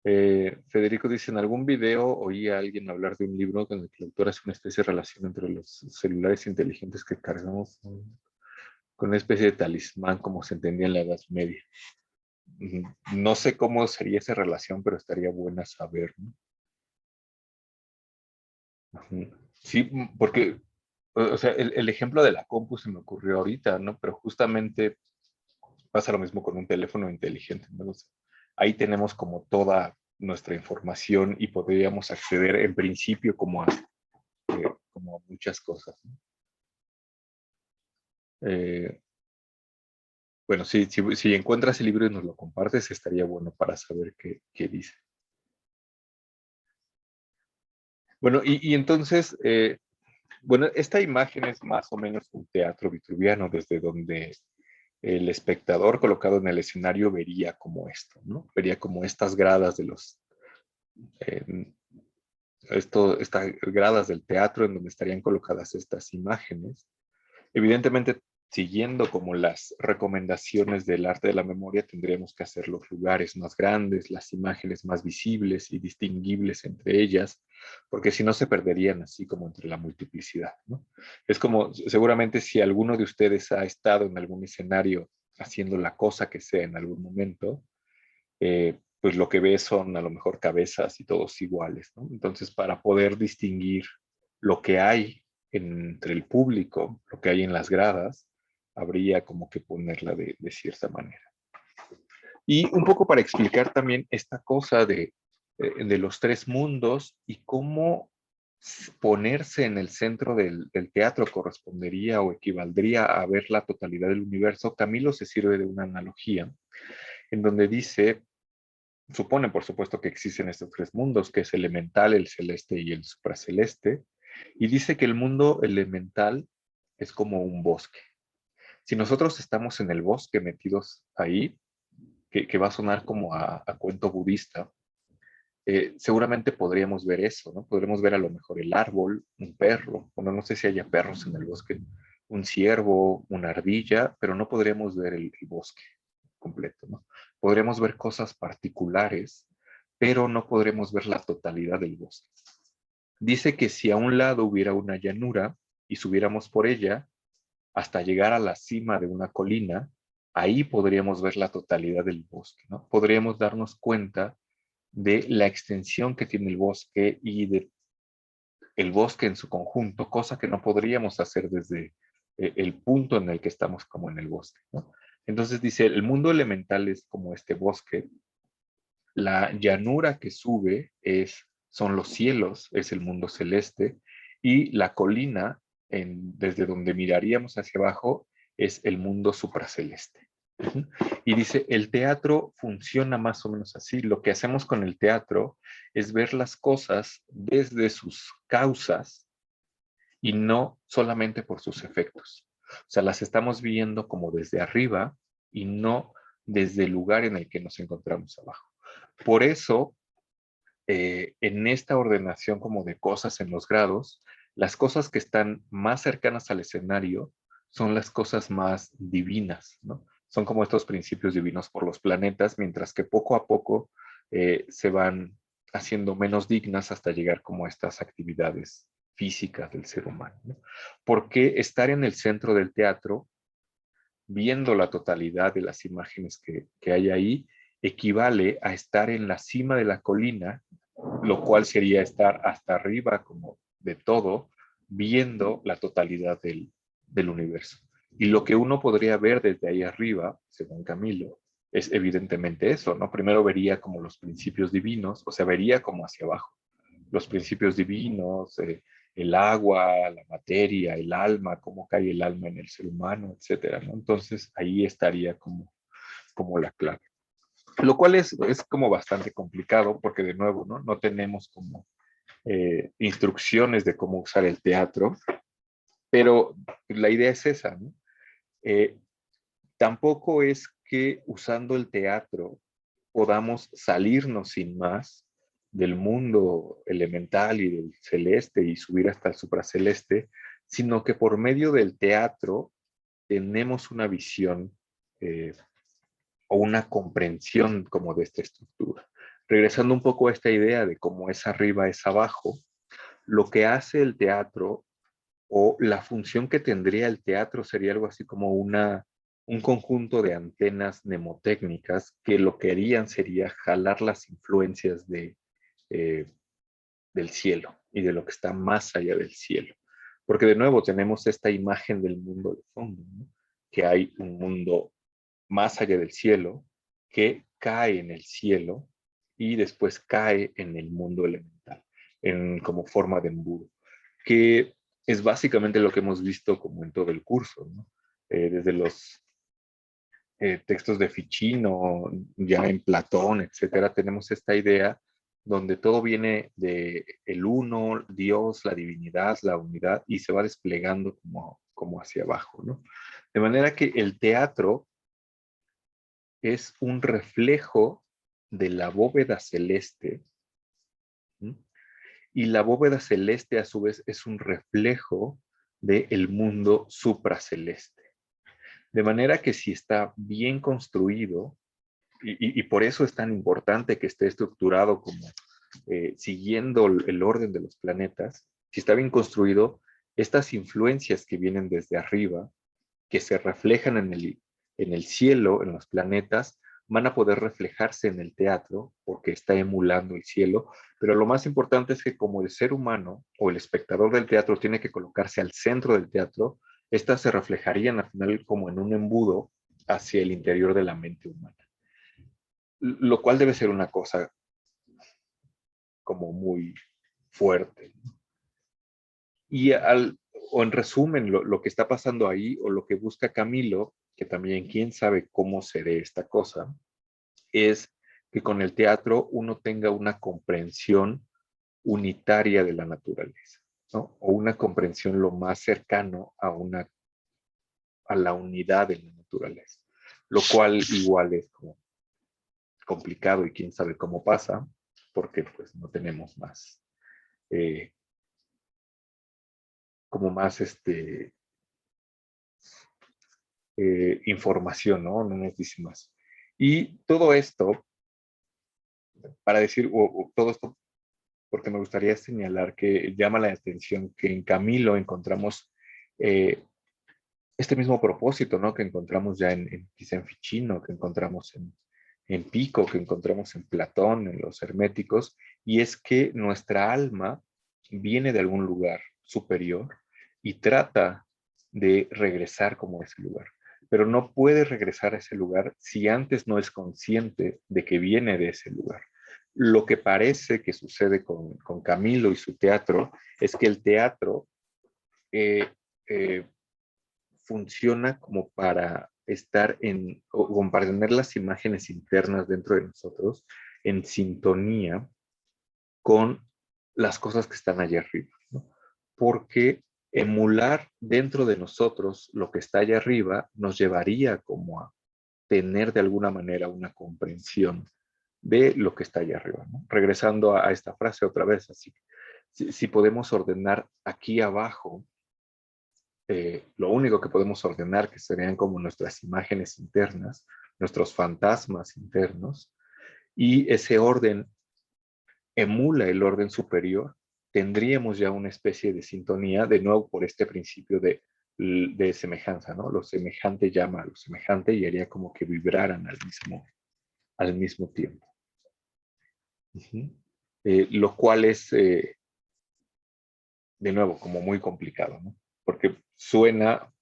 Federico dice, en algún video oí a alguien hablar de un libro con el que el autor hace una especie de relación entre los celulares inteligentes que cargamos con una especie de talismán como se entendía en la Edad Media. No sé cómo sería esa relación, pero estaría buena saber, ¿no? Sí, porque, o sea, el ejemplo de la compu se me ocurrió ahorita, ¿no? Pero justamente pasa lo mismo con un teléfono inteligente, ¿no? O sea, ahí tenemos como toda nuestra información y podríamos acceder en principio como a muchas cosas, ¿no? Eh, bueno, si encuentras el libro y nos lo compartes, estaría bueno para saber qué dice. Bueno, y entonces, bueno, esta imagen es más o menos un teatro vitruviano desde donde el espectador colocado en el escenario vería como esto, ¿no? Vería como estas gradas de eh, estas gradas del teatro en donde estarían colocadas estas imágenes. Evidentemente, siguiendo como las recomendaciones del arte de la memoria, tendríamos que hacer los lugares más grandes, las imágenes más visibles y distinguibles entre ellas, porque si no se perderían así como entre la multiplicidad, ¿no? Es como, seguramente si alguno de ustedes ha estado en algún escenario haciendo la cosa que sea en algún momento, pues lo que ve son a lo mejor cabezas y todos iguales, ¿no? Entonces, para poder distinguir lo que hay entre el público, lo que hay en las gradas, habría como que ponerla de cierta manera. Y un poco para explicar también esta cosa de los tres mundos y cómo ponerse en el centro del teatro correspondería o equivaldría a ver la totalidad del universo, Camilo se sirve de una analogía en donde dice, supone por supuesto que existen estos tres mundos, que es elemental, el celeste y el supraceleste, y dice que el mundo elemental es como un bosque. Si nosotros estamos en el bosque metidos ahí, que va a sonar como a cuento budista, seguramente podríamos ver eso, ¿no? Podríamos ver a lo mejor el árbol, un perro, bueno, no sé si haya perros en el bosque, un ciervo, una ardilla, pero no podríamos ver el bosque completo, ¿no? Podríamos ver cosas particulares, pero no podremos ver la totalidad del bosque. Dice que si a un lado hubiera una llanura y subiéramos por ella hasta llegar a la cima de una colina, ahí podríamos ver la totalidad del bosque, ¿no? Podríamos darnos cuenta de la extensión que tiene el bosque y de el bosque en su conjunto, cosa que no podríamos hacer desde el punto en el que estamos como en el bosque, ¿no? Entonces dice, el mundo elemental es como este bosque, la llanura que sube son los cielos, es el mundo celeste, y la colina, desde donde miraríamos hacia abajo, es el mundo supraceleste. Y dice, el teatro funciona más o menos así. Lo que hacemos con el teatro es ver las cosas desde sus causas y no solamente por sus efectos. O sea, las estamos viendo como desde arriba y no desde el lugar en el que nos encontramos abajo. Por eso, en esta ordenación como de cosas en los grados, las cosas que están más cercanas al escenario son las cosas más divinas, ¿no? Son como estos principios divinos por los planetas, mientras que poco a poco se van haciendo menos dignas hasta llegar como a estas actividades físicas del ser humano, ¿no? Porque estar en el centro del teatro, viendo la totalidad de las imágenes que hay ahí, equivale a estar en la cima de la colina, lo cual sería estar hasta arriba como de todo, viendo la totalidad del universo. Y lo que uno podría ver desde ahí arriba, según Camilo, es evidentemente eso, ¿no? Primero vería como los principios divinos, o sea, vería como hacia abajo, los principios divinos, el agua, la materia, el alma, cómo cae el alma en el ser humano, etcétera, ¿no? Entonces ahí estaría como la clave. Lo cual es como bastante complicado porque de nuevo, ¿no? No tenemos como instrucciones de cómo usar el teatro, pero la idea es esa, ¿no? Eh, Tampoco es que usando el teatro podamos salirnos sin más del mundo elemental y del celeste y subir hasta el supraceleste, sino que por medio del teatro tenemos una visión o una comprensión como de esta estructura. Regresando un poco a esta idea de cómo es arriba es abajo, lo que hace el teatro o la función que tendría el teatro sería algo así como un conjunto de antenas mnemotécnicas que lo que harían sería jalar las influencias eh, del cielo y de lo que está más allá del cielo. Porque de nuevo tenemos esta imagen del mundo de fondo, ¿no? Que hay un mundo más allá del cielo que cae en el cielo y después cae en el mundo elemental, como forma de embudo, que es básicamente lo que hemos visto como en todo el curso, ¿no? Desde los textos de Ficino, ya en Platón, etcétera, tenemos esta idea donde todo viene de el uno, Dios, la divinidad, la unidad, y se va desplegando como hacia abajo, ¿no? De manera que el teatro es un reflejo de la bóveda celeste, ¿sí? Y la bóveda celeste a su vez es un reflejo del mundo supraceleste. De manera que si está bien construido, y por eso es tan importante que esté estructurado como siguiendo el orden de los planetas, si está bien construido, estas influencias que vienen desde arriba, que se reflejan en el cielo, en los planetas, van a poder reflejarse en el teatro porque está emulando el cielo, pero lo más importante es que como el ser humano o el espectador del teatro tiene que colocarse al centro del teatro, estas se reflejarían al final como en un embudo hacia el interior de la mente humana, lo cual debe ser una cosa como muy fuerte. Y o en resumen, lo que está pasando ahí o lo que busca Camilo, que también quién sabe cómo se dé esta cosa, es que con el teatro uno tenga una comprensión unitaria de la naturaleza, ¿no? O una comprensión lo más cercano a la unidad de la naturaleza, lo cual igual es como complicado y quién sabe cómo pasa, porque pues no tenemos más, eh, como más información, ¿no? No nos dice más. Y todo esto, para decir, todo esto, porque me gustaría señalar que llama la atención que en Camilo encontramos eh, este mismo propósito, ¿no? Que encontramos ya quizá en Ficino, que encontramos en Pico, que encontramos en Platón, en los herméticos, y es que nuestra alma viene de algún lugar superior y trata de regresar como a ese lugar, pero no puede regresar a ese lugar si antes no es consciente de que viene de ese lugar. Lo que parece que sucede con Camilo y su teatro es que el teatro eh, eh, funciona como para estar o como para tener las imágenes internas dentro de nosotros en sintonía con las cosas que están allá arriba, ¿no? Porque emular dentro de nosotros lo que está allá arriba nos llevaría como a tener de alguna manera una comprensión de lo que está allá arriba, ¿no? Regresando a esta frase otra vez, así, si podemos ordenar aquí abajo lo único que podemos ordenar, que serían como nuestras imágenes internas, nuestros fantasmas internos, y ese orden emula el orden superior, tendríamos ya una especie de sintonía, de nuevo por este principio de semejanza, ¿no? Lo semejante llama a lo semejante y haría como que vibraran al mismo tiempo. Uh-huh. Lo cual es, de nuevo, como muy complicado, ¿no? Porque suena,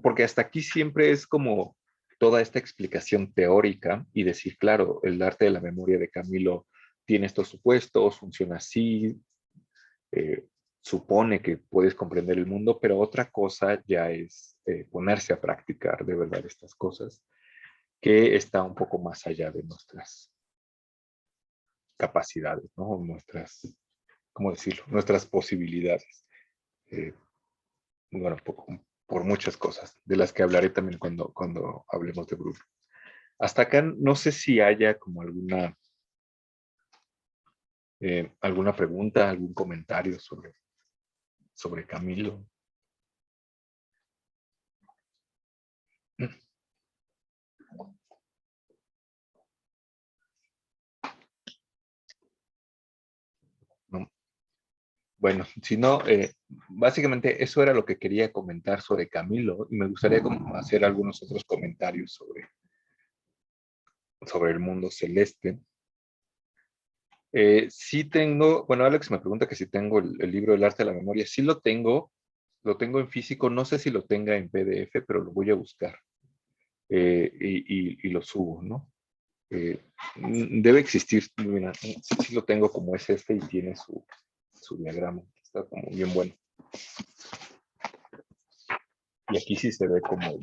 porque hasta aquí siempre es como toda esta explicación teórica y decir, claro, el arte de la memoria de Camilo tiene estos supuestos, funciona así, eh, supone que puedes comprender el mundo, pero otra cosa ya es ponerse a practicar de verdad estas cosas, que está un poco más allá de nuestras capacidades, ¿no? Nuestras, ¿cómo decirlo? Nuestras posibilidades. Eh, bueno, por muchas cosas, de las que hablaré también cuando hablemos de Bruno. Hasta acá no sé si haya como alguna pregunta, algún comentario sobre Camilo. No. Bueno, si no, básicamente eso era lo que quería comentar sobre Camilo y me gustaría como hacer algunos otros comentarios sobre el mundo celeste. Sí tengo, bueno, Alex me pregunta que si tengo el libro del arte de la memoria. Sí lo tengo en físico, no sé si lo tenga en PDF, pero lo voy a buscar y lo subo, ¿no? Debe existir, mira, sí, sí lo tengo como es este y tiene su diagrama, está como bien bueno. Y aquí sí se ve como,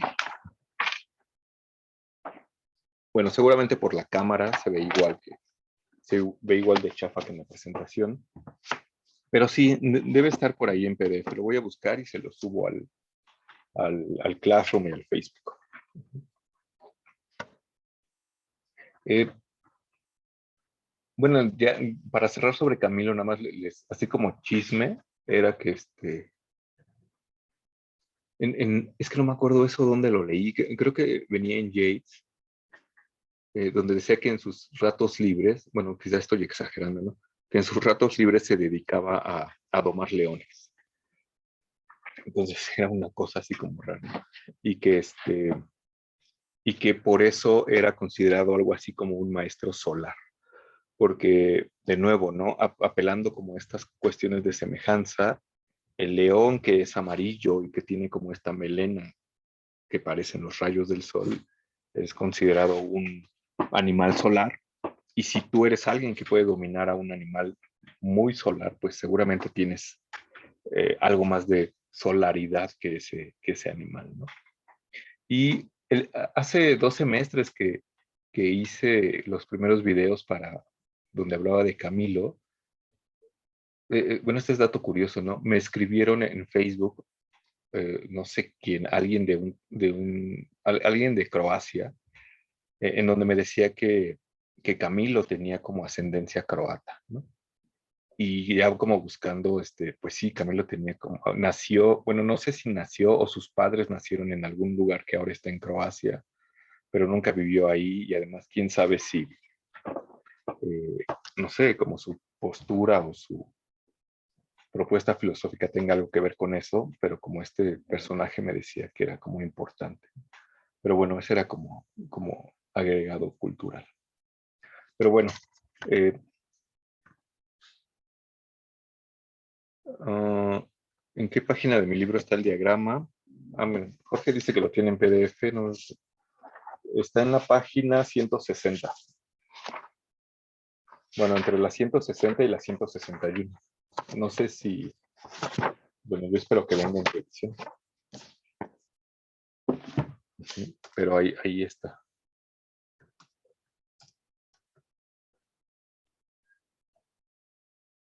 bueno, seguramente por la cámara se ve igual se ve igual de chafa que en la presentación, pero sí, debe estar por ahí en PDF. Lo voy a buscar y se lo subo al Classroom y al Facebook. Eh, bueno, ya para cerrar sobre Camilo, nada más así como chisme, era que Es que no me acuerdo eso dónde lo leí, creo que venía en Yates, donde decía que en sus ratos libres, bueno, quizás estoy exagerando, ¿no? Que en sus ratos libres se dedicaba a domar leones. Entonces era una cosa así como rara, ¿no? Y que, y que por eso era considerado algo así como un maestro solar. Porque, de nuevo, ¿no? Apelando como a estas cuestiones de semejanza, el león que es amarillo y que tiene como esta melena que parecen los rayos del sol, es considerado un animal solar. Y si tú eres alguien que puede dominar a un animal muy solar, pues seguramente tienes algo más de solaridad que ese animal, ¿no? Y hace 2 semestres que hice los primeros videos para donde hablaba de Camilo, bueno, este es dato curioso, ¿no? Me escribieron en Facebook, no sé quién, alguien alguien de Croacia, en donde me decía que Camilo tenía como ascendencia croata, ¿no? Y ya como buscando, pues sí, Camilo tenía como, nació, bueno, no sé si nació o sus padres nacieron en algún lugar que ahora está en Croacia, pero nunca vivió ahí y además quién sabe si, no sé, como su postura o su propuesta filosófica tenga algo que ver con eso, pero como este personaje me decía que era como importante. Pero bueno, ese era como agregado cultural. Pero bueno, eh, uh, ¿en qué página de mi libro está el diagrama? Jorge dice que lo tiene en PDF, no, está en la página 160. Bueno, entre la 160 y la 161. No sé si, bueno, yo espero que venga en edición. Sí, pero ahí está.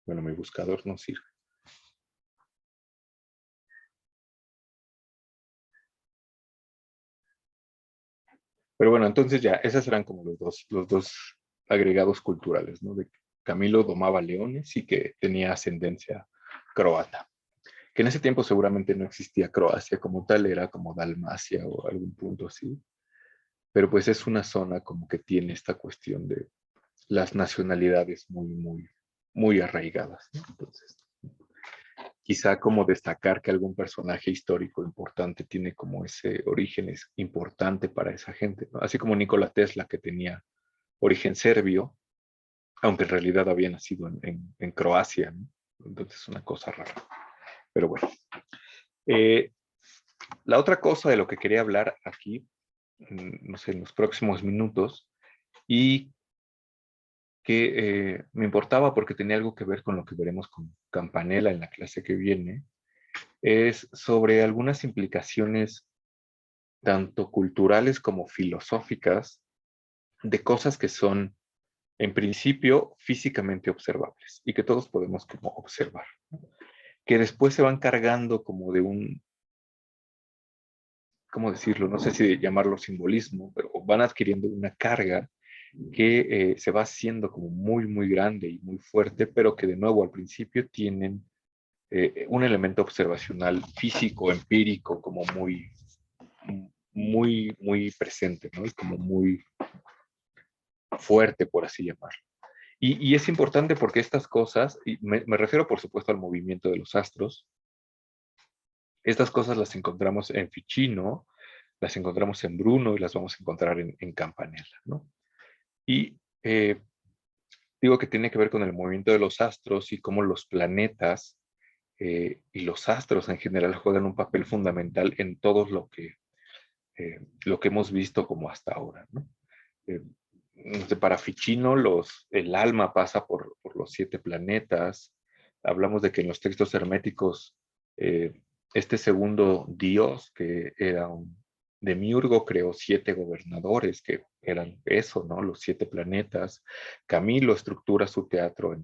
Bueno, mi buscador no sirve. Pero bueno, entonces ya, esas eran como los dos agregados culturales, ¿no? De que Camilo domaba leones y que tenía ascendencia croata. Que en ese tiempo seguramente no existía Croacia como tal, era como Dalmacia o algún punto así. Pero pues es una zona como que tiene esta cuestión de las nacionalidades muy arraigadas, ¿no? Entonces, quizá como destacar que algún personaje histórico importante tiene como ese origen es importante para esa gente, ¿no? Así como Nikola Tesla, que tenía origen serbio, aunque en realidad había nacido en Croacia, ¿no? Entonces es una cosa rara. Pero bueno. Eh, la otra cosa de lo que quería hablar aquí, no sé, en los próximos minutos, y que me importaba porque tenía algo que ver con lo que veremos con Campanella en la clase que viene, es sobre algunas implicaciones tanto culturales como filosóficas de cosas que son, en principio, físicamente observables y que todos podemos como observar, ¿no? Que después se van cargando como de un, ¿cómo decirlo? No sé si llamarlo simbolismo, pero van adquiriendo una carga que se va haciendo como muy grande y muy fuerte, pero que de nuevo al principio tienen un elemento observacional físico, empírico, como muy presente, ¿no? Y como muy fuerte, por así llamarlo. Y es importante porque estas cosas, y me refiero por supuesto al movimiento de los astros, estas cosas las encontramos en Ficino, las encontramos en Bruno y las vamos a encontrar en Campanella, ¿no? Y digo que tiene que ver con el movimiento de los astros y cómo los planetas y los astros en general juegan un papel fundamental en todo lo que hemos visto como hasta ahora, ¿no? Eh, para Ficino, el alma pasa por los 7 planetas. Hablamos de que en los textos herméticos, eh, este segundo dios, que era un demiurgo, creó 7 gobernadores, que eran eso, ¿no? Los 7 planetas. Camilo estructura su teatro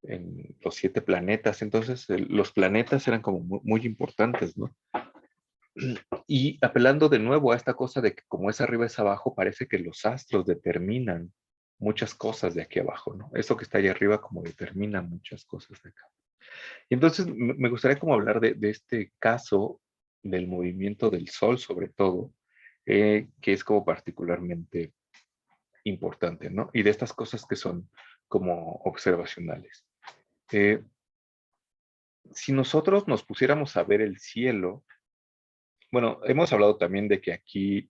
en los 7 planetas. Entonces, los planetas eran como muy importantes, ¿no? Y apelando de nuevo a esta cosa de que como es arriba es abajo, parece que los astros determinan muchas cosas de aquí abajo, ¿no? Eso que está ahí arriba como determina muchas cosas de acá. Y entonces me gustaría como hablar de este caso del movimiento del Sol, sobre todo, que es como particularmente importante, ¿no? Y de estas cosas que son como observacionales. Eh, si nosotros nos pusiéramos a ver el cielo, bueno, hemos hablado también de que aquí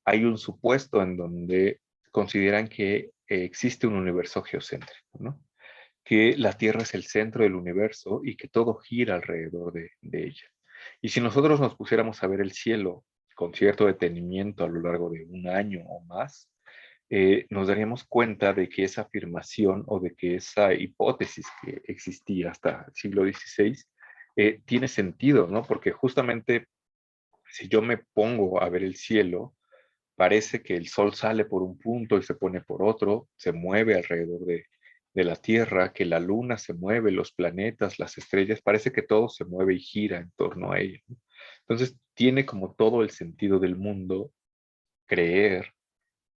hay un supuesto en donde consideran que existe un universo geocéntrico, ¿no? Que la Tierra es el centro del universo y que todo gira alrededor de ella. Y si nosotros nos pusiéramos a ver el cielo con cierto detenimiento a lo largo de un año o más, nos daríamos cuenta de que esa afirmación o de que esa hipótesis que existía hasta el siglo XVI tiene sentido, ¿no? Porque justamente si yo me pongo a ver el cielo, parece que el sol sale por un punto y se pone por otro, se mueve alrededor de la Tierra, que la luna se mueve, los planetas, las estrellas, parece que todo se mueve y gira en torno a ella, ¿no? Entonces, tiene como todo el sentido del mundo creer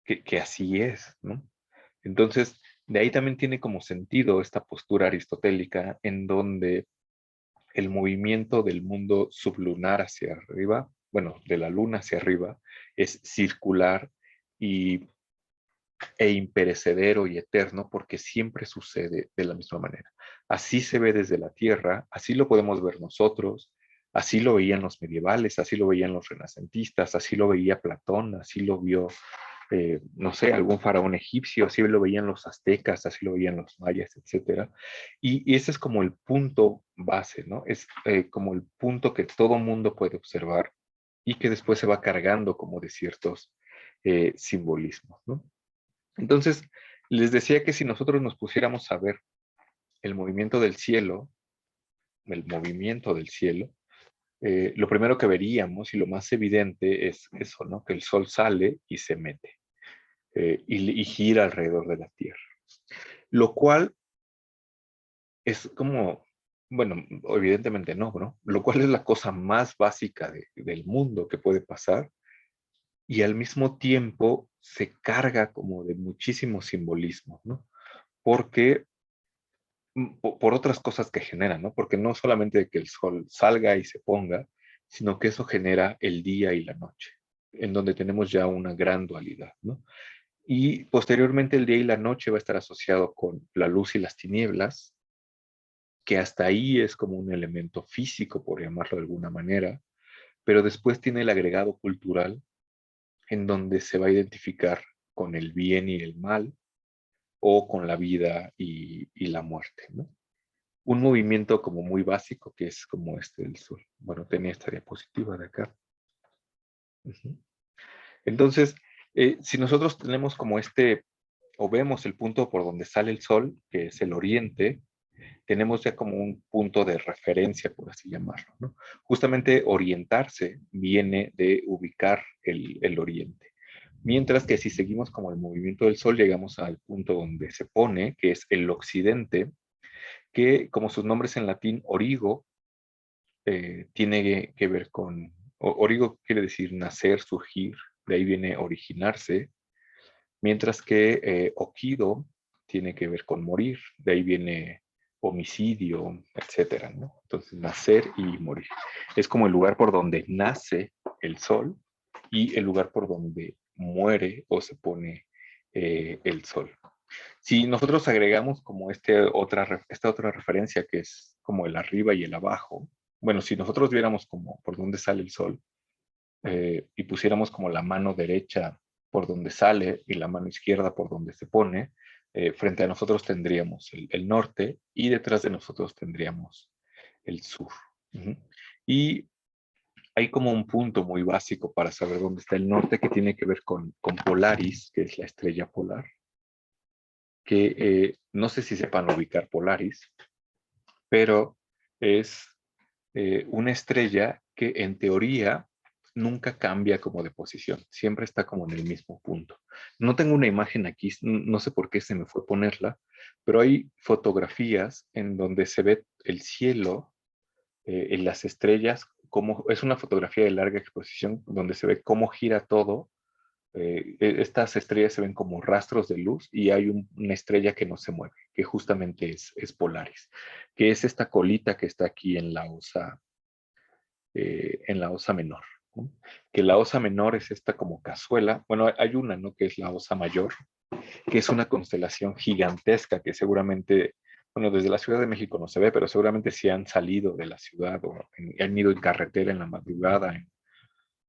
que así es, ¿no? Entonces, de ahí también tiene como sentido esta postura aristotélica en donde el movimiento del mundo sublunar hacia arriba, bueno, de la luna hacia arriba, es circular y, e imperecedero y eterno porque siempre sucede de la misma manera. Así se ve desde la Tierra, así lo podemos ver nosotros, así lo veían los medievales, así lo veían los renacentistas, así lo veía Platón, así lo vio no sé, algún faraón egipcio, así lo veían los aztecas, así lo veían los mayas, etcétera. Y ese es como el punto base, ¿no? Es como el punto que todo mundo puede observar y que después se va cargando como de ciertos simbolismos, ¿no? Entonces, les decía que si nosotros nos pusiéramos a ver el movimiento del cielo, lo primero que veríamos y lo más evidente es eso, ¿no? Que el sol sale y se mete y gira alrededor de la Tierra. Lo cual es como, bueno, evidentemente no, ¿no? Lo cual es la cosa más básica del mundo que puede pasar y al mismo tiempo se carga como de muchísimo simbolismo, ¿no? Porque por otras cosas que generan, ¿no? Porque no solamente que el sol salga y se ponga, sino que eso genera el día y la noche, en donde tenemos ya una gran dualidad, ¿no? Y posteriormente el día y la noche va a estar asociado con la luz y las tinieblas, que hasta ahí es como un elemento físico, por llamarlo de alguna manera, pero después tiene el agregado cultural en donde se va a identificar con el bien y el mal o con la vida y la muerte, ¿no? Un movimiento como muy básico que es como este del sol. Bueno, tenía esta diapositiva de acá. Ujú. Entonces, si nosotros tenemos como o vemos el punto por donde sale el sol, que es el oriente, tenemos ya como un punto de referencia, por así llamarlo, ¿no? Justamente orientarse viene de ubicar el oriente. Mientras que si seguimos como el movimiento del sol, llegamos al punto donde se pone, que es el occidente, que como sus nombres en latín, origo, tiene que ver con, origo quiere decir nacer, surgir, de ahí viene originarse, mientras que oquido tiene que ver con morir, de ahí viene homicidio, etcétera, ¿no? Entonces, nacer y morir. Es como el lugar por donde nace el sol y el lugar por donde muere o se pone el sol. Si nosotros agregamos como esta otra referencia que es como el arriba y el abajo, bueno, si nosotros viéramos como por dónde sale el sol y pusiéramos como la mano derecha por donde sale y la mano izquierda por donde se pone, frente a nosotros tendríamos el norte y detrás de nosotros tendríamos el sur. Ujú. Y hay como un punto muy básico para saber dónde está el norte que tiene que ver con Polaris, que es la estrella polar, que no sé si sepan ubicar Polaris, pero es una estrella que en teoría nunca cambia como de posición, siempre está como en el mismo punto. No tengo una imagen aquí, no sé por qué se me fue ponerla, pero hay fotografías en donde se ve el cielo, en las estrellas, como es una fotografía de larga exposición donde se ve cómo gira todo. Estas estrellas se ven como rastros de luz y hay una estrella que no se mueve, que justamente es Polaris, que es esta colita que está aquí en la osa en la Osa Menor, ¿no? Que la Osa Menor es esta como cazuela, bueno, hay una, ¿no? Que es la Osa Mayor, que es una constelación gigantesca que seguramente, bueno, desde la Ciudad de México no se ve, pero seguramente si han salido de la ciudad o han ido en carretera en la madrugada, en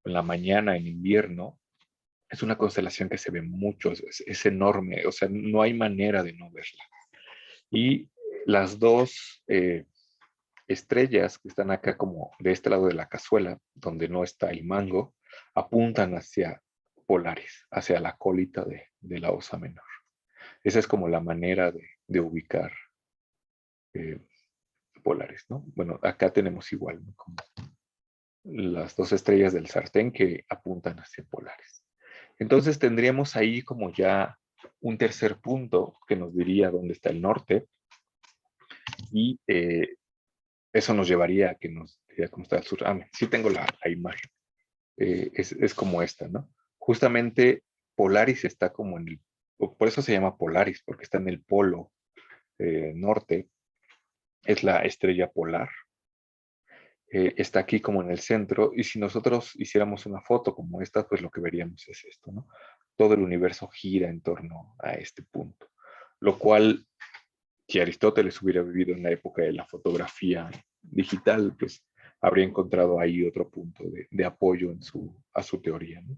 la mañana, en invierno, es una constelación que se ve mucho, es enorme, o sea, no hay manera de no verla. Y las dos estrellas que están acá como de este lado de la cazuela, donde no está el mango, apuntan hacia Polaris, hacia la colita de la Osa Menor. Esa es como la manera de ubicar eh, Polaris, ¿no? Bueno, acá tenemos igual, ¿no? Como las dos estrellas del sartén que apuntan hacia Polaris. Entonces tendríamos ahí como ya un tercer punto que nos diría dónde está el norte y eso nos llevaría a que nos diría cómo está el sur. Ah, sí tengo la imagen. Es como esta, ¿no? Justamente Polaris está como en el, por eso se llama Polaris, porque está en el polo norte, es la estrella polar, está aquí como en el centro, y si nosotros hiciéramos una foto como esta, pues lo que veríamos es esto, ¿no? Todo el universo gira en torno a este punto, lo cual, si Aristóteles hubiera vivido en la época de la fotografía digital, pues habría encontrado ahí otro punto de apoyo a su teoría, ¿no?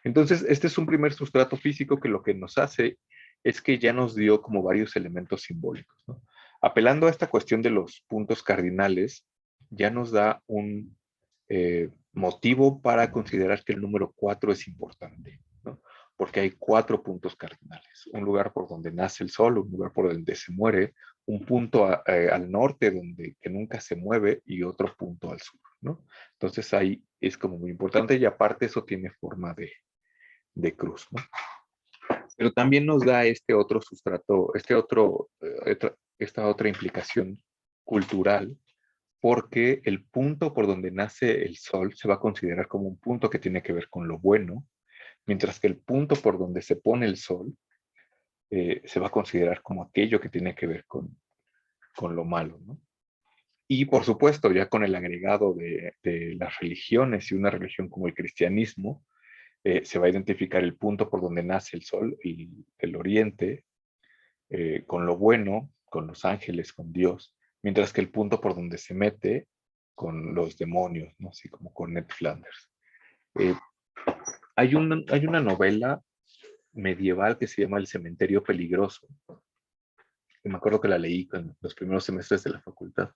Entonces, este es un primer sustrato físico que lo que nos hace es que ya nos dio como varios elementos simbólicos, ¿no? Apelando a esta cuestión de los puntos cardinales, ya nos da un motivo para considerar que el número 4 es importante, ¿no? Porque hay 4 puntos cardinales. Un lugar por donde nace el sol, un lugar por donde se muere, un punto al norte donde que nunca se mueve y otro punto al sur, ¿no? Entonces ahí es como muy importante y aparte eso tiene forma de cruz, ¿no? Pero también nos da este otro sustrato, esta otra implicación cultural, porque el punto por donde nace el sol se va a considerar como un punto que tiene que ver con lo bueno, mientras que el punto por donde se pone el sol se va a considerar como aquello que tiene que ver con lo malo, ¿no? Y por supuesto, ya con el agregado de las religiones y una religión como el cristianismo, se va a identificar el punto por donde nace el sol, el oriente, con lo bueno, con los ángeles, con Dios, mientras que el punto por donde se mete con los demonios, ¿no? Así como con Ned Flanders. Eh, hay una novela medieval que se llama El cementerio peligroso, que me acuerdo que la leí en los primeros semestres de la facultad,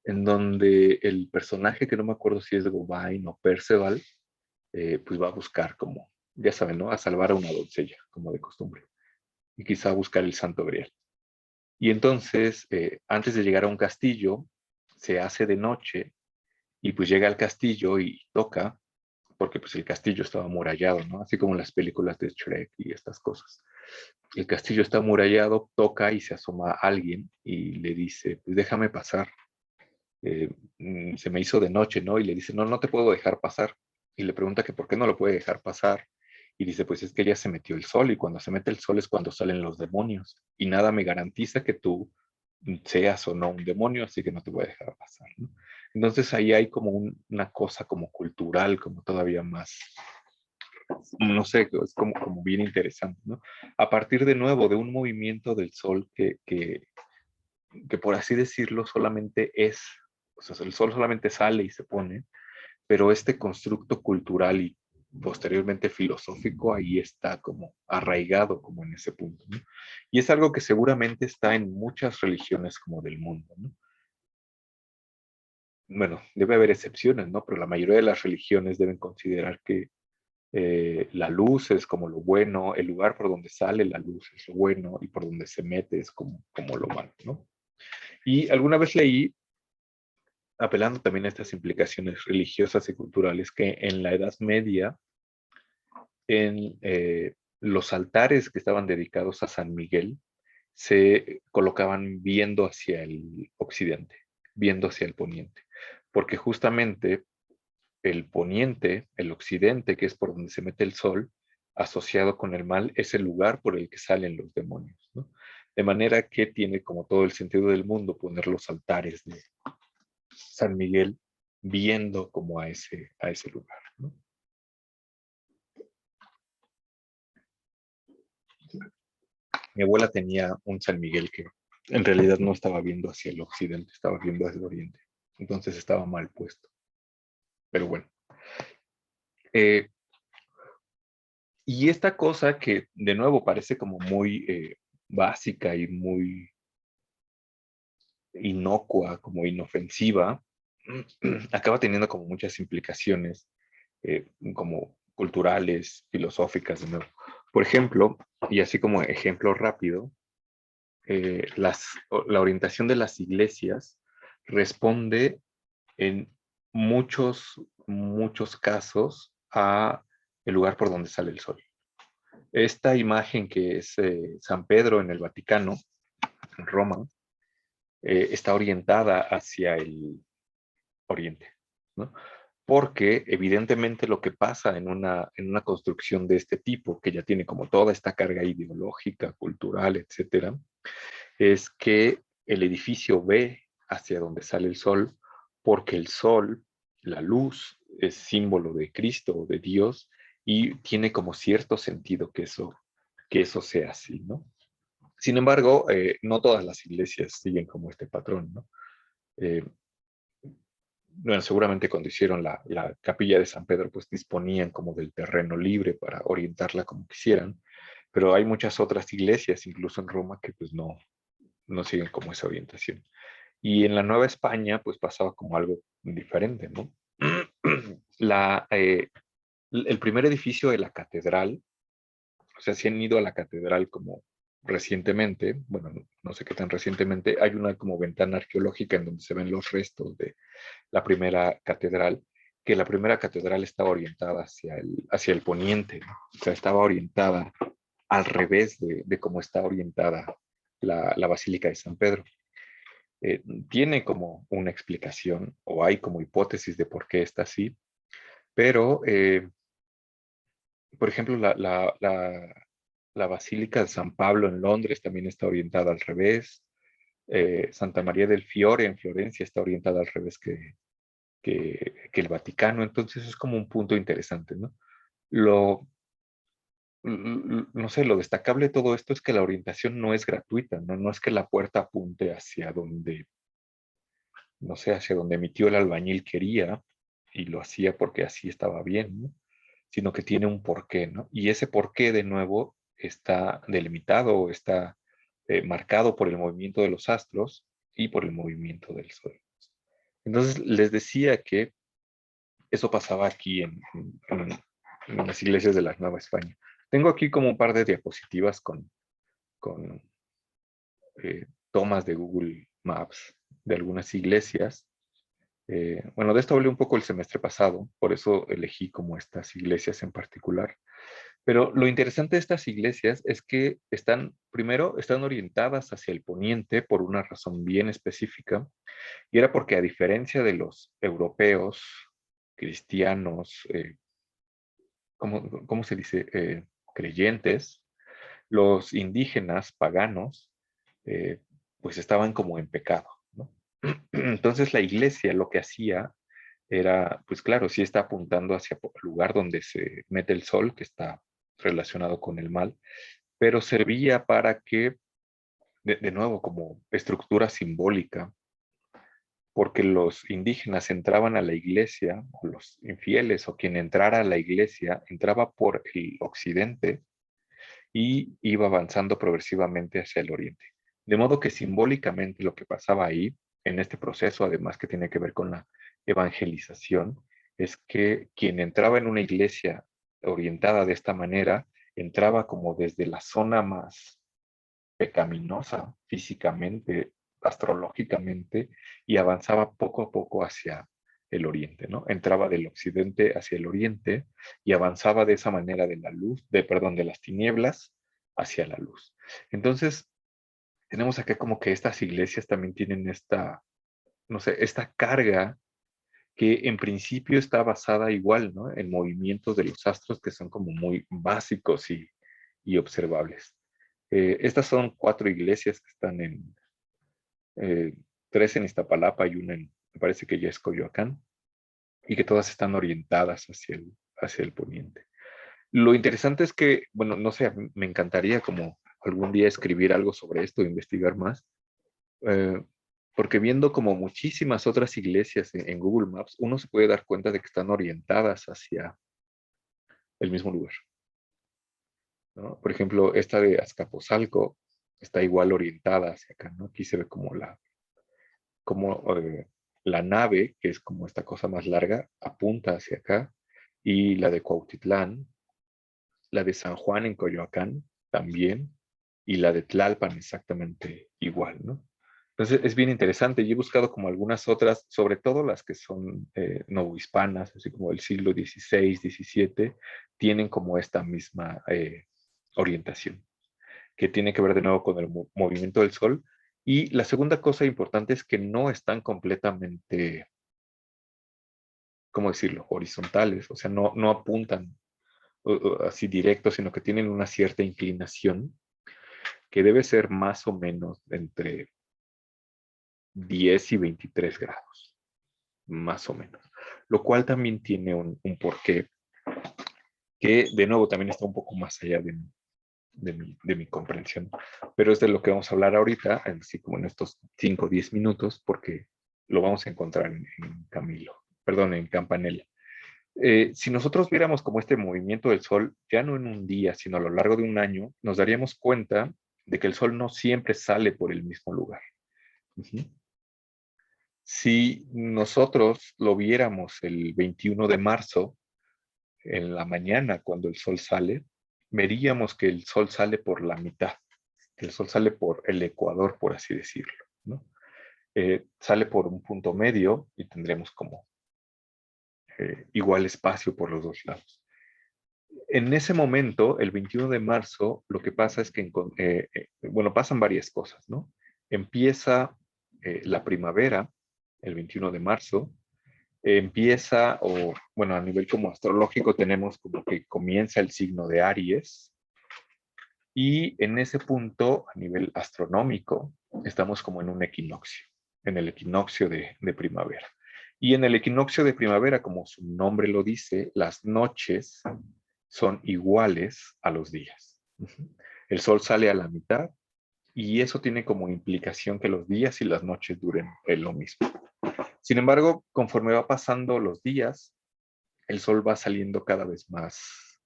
en donde el personaje, que no me acuerdo si es Gawain o Perceval, pues va a buscar como, ya saben, ¿no? A salvar a una doncella, como de costumbre, y quizá buscar el Santo Grial. Y entonces, antes de llegar a un castillo, se hace de noche y pues llega al castillo y toca, porque pues el castillo estaba amurallado, ¿no? Así como en las películas de Shrek y estas cosas. El castillo está amurallado, toca y se asoma a alguien y le dice, pues déjame pasar. Se me hizo de noche, ¿no? Y le dice, no, no te puedo dejar pasar. Y le pregunta que por qué no lo puede dejar pasar. Y dice, pues es que ya se metió el sol y cuando se mete el sol es cuando salen los demonios. Y nada me garantiza que tú seas o no un demonio, así que no te voy a dejar pasar, ¿no? Entonces ahí hay como una cosa como cultural, como todavía más, no sé, es como bien interesante, ¿no? A partir de nuevo de un movimiento del sol que por así decirlo solamente es, o sea, el sol solamente sale y se pone, pero este constructo cultural y posteriormente filosófico ahí está como arraigado como en ese punto, ¿no? Y es algo que seguramente está en muchas religiones como del mundo, ¿no? Bueno, debe haber excepciones, ¿no? Pero la mayoría de las religiones deben considerar que la luz es como lo bueno, el lugar por donde sale la luz es lo bueno y por donde se mete es como lo malo, ¿no? Y alguna vez leí, apelando también a estas implicaciones religiosas y culturales, que en la Edad Media, en los altares que estaban dedicados a San Miguel, se colocaban viendo hacia el occidente, viendo hacia el poniente, porque justamente el poniente, el occidente, que es por donde se mete el sol, asociado con el mal, es el lugar por el que salen los demonios, ¿no? De manera que tiene como todo el sentido del mundo poner los altares de San Miguel viendo como a ese lugar, ¿no? Mi abuela tenía un San Miguel que en realidad no estaba viendo hacia el occidente, estaba viendo hacia el oriente. Entonces estaba mal puesto. Pero bueno. Eh, y esta cosa que de nuevo parece como muy básica y muy inocua, como inofensiva, acaba teniendo como muchas implicaciones como culturales, filosóficas, de nuevo. Por ejemplo, y así como ejemplo rápido, la orientación de las iglesias responde en muchos casos a el lugar por donde sale el sol. Esta imagen que es San Pedro en el Vaticano, en Roma, está orientada hacia el oriente, ¿no? Porque evidentemente lo que pasa en una construcción de este tipo, que ya tiene como toda esta carga ideológica, cultural, etcétera, es que el edificio ve hacia donde sale el sol, porque el sol, la luz, es símbolo de Cristo o de Dios y tiene como cierto sentido que eso sea así, ¿no? Sin embargo, no todas las iglesias siguen como este patrón, ¿no? Eh, bueno, seguramente cuando hicieron la capilla de San Pedro, pues disponían como del terreno libre para orientarla como quisieran, pero hay muchas otras iglesias, incluso en Roma, que pues no siguen como esa orientación. Y en la Nueva España, pues pasaba como algo diferente, ¿no? La, eh, el primer edificio de la catedral, o sea, si han ido a la catedral como recientemente, bueno, no sé qué tan recientemente, hay una como ventana arqueológica en donde se ven los restos de la primera catedral, que la primera catedral estaba orientada hacia el poniente, ¿no? O sea, estaba orientada al revés de cómo está orientada la Basílica de San Pedro. Eh, Tiene como una explicación o hay como hipótesis de por qué está así, pero, por ejemplo, la Basílica de San Pablo en Londres también está orientada al revés. Santa María del Fiore en Florencia está orientada al revés que el Vaticano, entonces es como un punto interesante, ¿no? Lo, no sé, lo destacable de todo esto es que la orientación no es gratuita, ¿no? No es que la puerta apunte hacia donde, no sé, hacia donde mi tío el albañil quería y lo hacía porque así estaba bien, ¿no? Sino que tiene un porqué, ¿no? Y ese porqué, de nuevo, está delimitado, está marcado por el movimiento de los astros y por el movimiento del sol. Entonces, les decía que eso pasaba aquí en las iglesias de la Nueva España. Tengo aquí como un par de diapositivas con tomas de Google Maps de algunas iglesias. Bueno, de esto hablé un poco el semestre pasado, por eso elegí como estas iglesias en particular. Pero lo interesante de estas iglesias es que primero, están orientadas hacia el poniente por una razón bien específica, y era porque a diferencia de los europeos, cristianos, ¿cómo se dice? Creyentes, los indígenas paganos, eh, pues estaban como en pecado, ¿no? Entonces la iglesia lo que hacía era, pues claro, sí está apuntando hacia el lugar donde se mete el sol, que está relacionado con el mal, pero servía para que, de nuevo, como estructura simbólica, porque los indígenas entraban a la iglesia, o los infieles, o quien entrara a la iglesia, entraba por el occidente y iba avanzando progresivamente hacia el oriente. De modo que simbólicamente lo que pasaba ahí, en este proceso, además que tiene que ver con la evangelización, es que quien entraba en una iglesia orientada de esta manera, entraba como desde la zona más pecaminosa físicamente, astrológicamente, y avanzaba poco a poco hacia el oriente, ¿no? Entraba del occidente hacia el oriente y avanzaba de esa manera de la luz, perdón, de las tinieblas hacia la luz. Entonces, tenemos acá como que estas iglesias también tienen esta, no sé, esta carga que en principio está basada igual, ¿no? En movimientos de los astros que son como muy básicos y observables. Estas son 4 iglesias que están eh, 3 en Iztapalapa y una me parece que ya es Coyoacán. y que todas están orientadas hacia el poniente. Lo interesante es que, bueno, no sé, me encantaría como algún día escribir algo sobre esto, investigar más, eh, porque viendo como muchísimas otras iglesias en Google Maps, uno se puede dar cuenta de que están orientadas hacia el mismo lugar, ¿no? Por ejemplo, esta de Azcapotzalco está igual orientada hacia acá, ¿no? Aquí se ve como, la nave, que es como esta cosa más larga, apunta hacia acá, y la de Cuautitlán, la de San Juan en Coyoacán también, y la de Tlalpan exactamente igual, ¿no? Entonces es bien interesante. Yo he buscado como algunas otras, sobre todo las que son novohispanas, así como del siglo XVI, XVII, tienen como esta misma orientación, que tiene que ver de nuevo con el movimiento del sol. Y la segunda cosa importante es que no están completamente, ¿cómo decirlo?, horizontales, o sea, no apuntan así directo, sino que tienen una cierta inclinación que debe ser más o menos entre 10 y 23 grados, más o menos. Lo cual también tiene un porqué que, de nuevo, también está un poco más allá de mi comprensión. Pero es de lo que vamos a hablar ahorita, así como en estos 5 o 10 minutos, porque lo vamos a encontrar en Camilo, perdón, en Campanella. Si nosotros viéramos como este movimiento del Sol, ya no en un día, sino a lo largo de un año, nos daríamos cuenta de que el Sol no siempre sale por el mismo lugar. Ujú. Si nosotros lo viéramos el 21 de marzo, en la mañana, cuando el Sol sale, veríamos que el Sol sale por la mitad, que el Sol sale por el ecuador, por así decirlo, ¿no? Sale por un punto medio y tendremos como igual espacio por los dos lados. En ese momento, el 21 de marzo, lo que pasa es que, bueno, pasan varias cosas, ¿no? Empieza la primavera, el 21 de marzo, empieza, o bueno, a nivel como astrológico tenemos como que comienza el signo de Aries, y en ese punto, a nivel astronómico, estamos como en un equinoccio, en el equinoccio de primavera. Y en el equinoccio de primavera, como su nombre lo dice, las noches son iguales a los días. El sol sale a la mitad y eso tiene como implicación que los días y las noches duren lo mismo. Sin embargo, conforme va pasando los días, el sol va saliendo cada vez más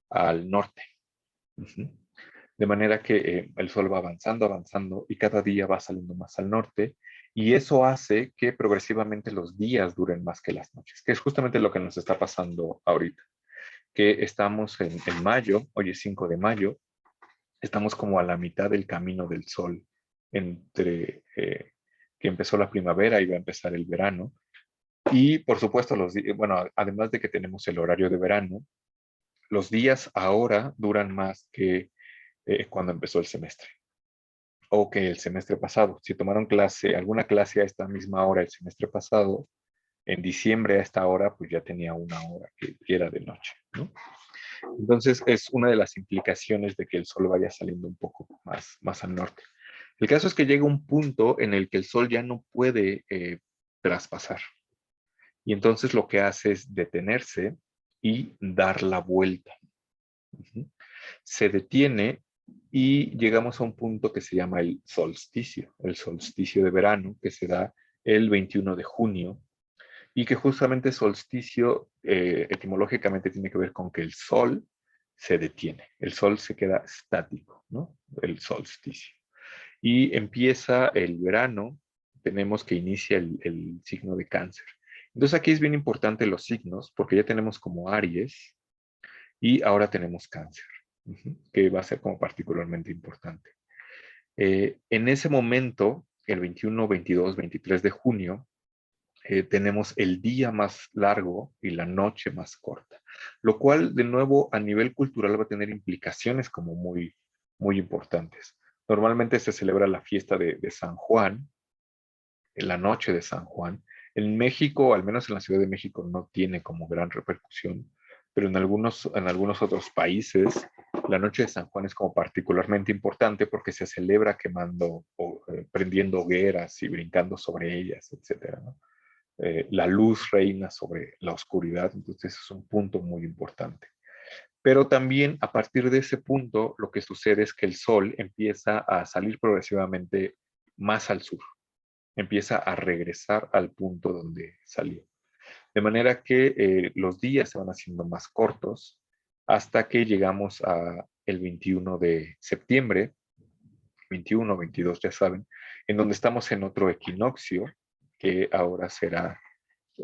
al norte. De manera que el sol va avanzando, avanzando y cada día va saliendo más al norte y eso hace que progresivamente los días duren más que las noches, que es justamente lo que nos está pasando ahorita, que estamos en mayo, hoy es 5 de mayo, estamos como a la mitad del camino del sol entre que empezó la primavera y va a empezar el verano. Y por supuesto, bueno, además de que tenemos el horario de verano, los días ahora duran más que cuando empezó el semestre o que el semestre pasado. Si tomaron alguna clase a esta misma hora el semestre pasado, en diciembre a esta hora, pues ya tenía una hora que era de noche, ¿no? Entonces es una de las implicaciones de que el sol vaya saliendo un poco más al norte. El caso es que llega un punto en el que el sol ya no puede traspasar. Y entonces lo que hace es detenerse y dar la vuelta. Se detiene y llegamos a un punto que se llama el solsticio de verano, que se da el 21 de junio, y que justamente solsticio etimológicamente tiene que ver con que el sol se detiene, el sol se queda estático, ¿no? El solsticio. Y empieza el verano, tenemos que inicia el signo de Cáncer. Entonces aquí es bien importante los signos, porque ya tenemos como Aries y ahora tenemos Cáncer, que va a ser como particularmente importante. En ese momento, el 21, 22, 23 de junio, tenemos el día más largo y la noche más corta, lo cual de nuevo a nivel cultural va a tener implicaciones como muy importantes. Normalmente se celebra la fiesta de San Juan, en la noche de San Juan. En México, al menos en la Ciudad de México, no tiene como gran repercusión, pero en algunos otros países, la noche de San Juan es como particularmente importante porque se celebra quemando o prendiendo hogueras y brincando sobre ellas, etcétera, ¿no? la luz reina sobre la oscuridad, entonces es un punto muy importante. Pero también a partir de ese punto lo que sucede es que el sol empieza a salir progresivamente más al sur, empieza a regresar al punto donde salió. De manera que los días se van haciendo más cortos hasta que llegamos a el 21 de septiembre, 21, 22 ya saben, en donde estamos en otro equinoccio, que ahora será,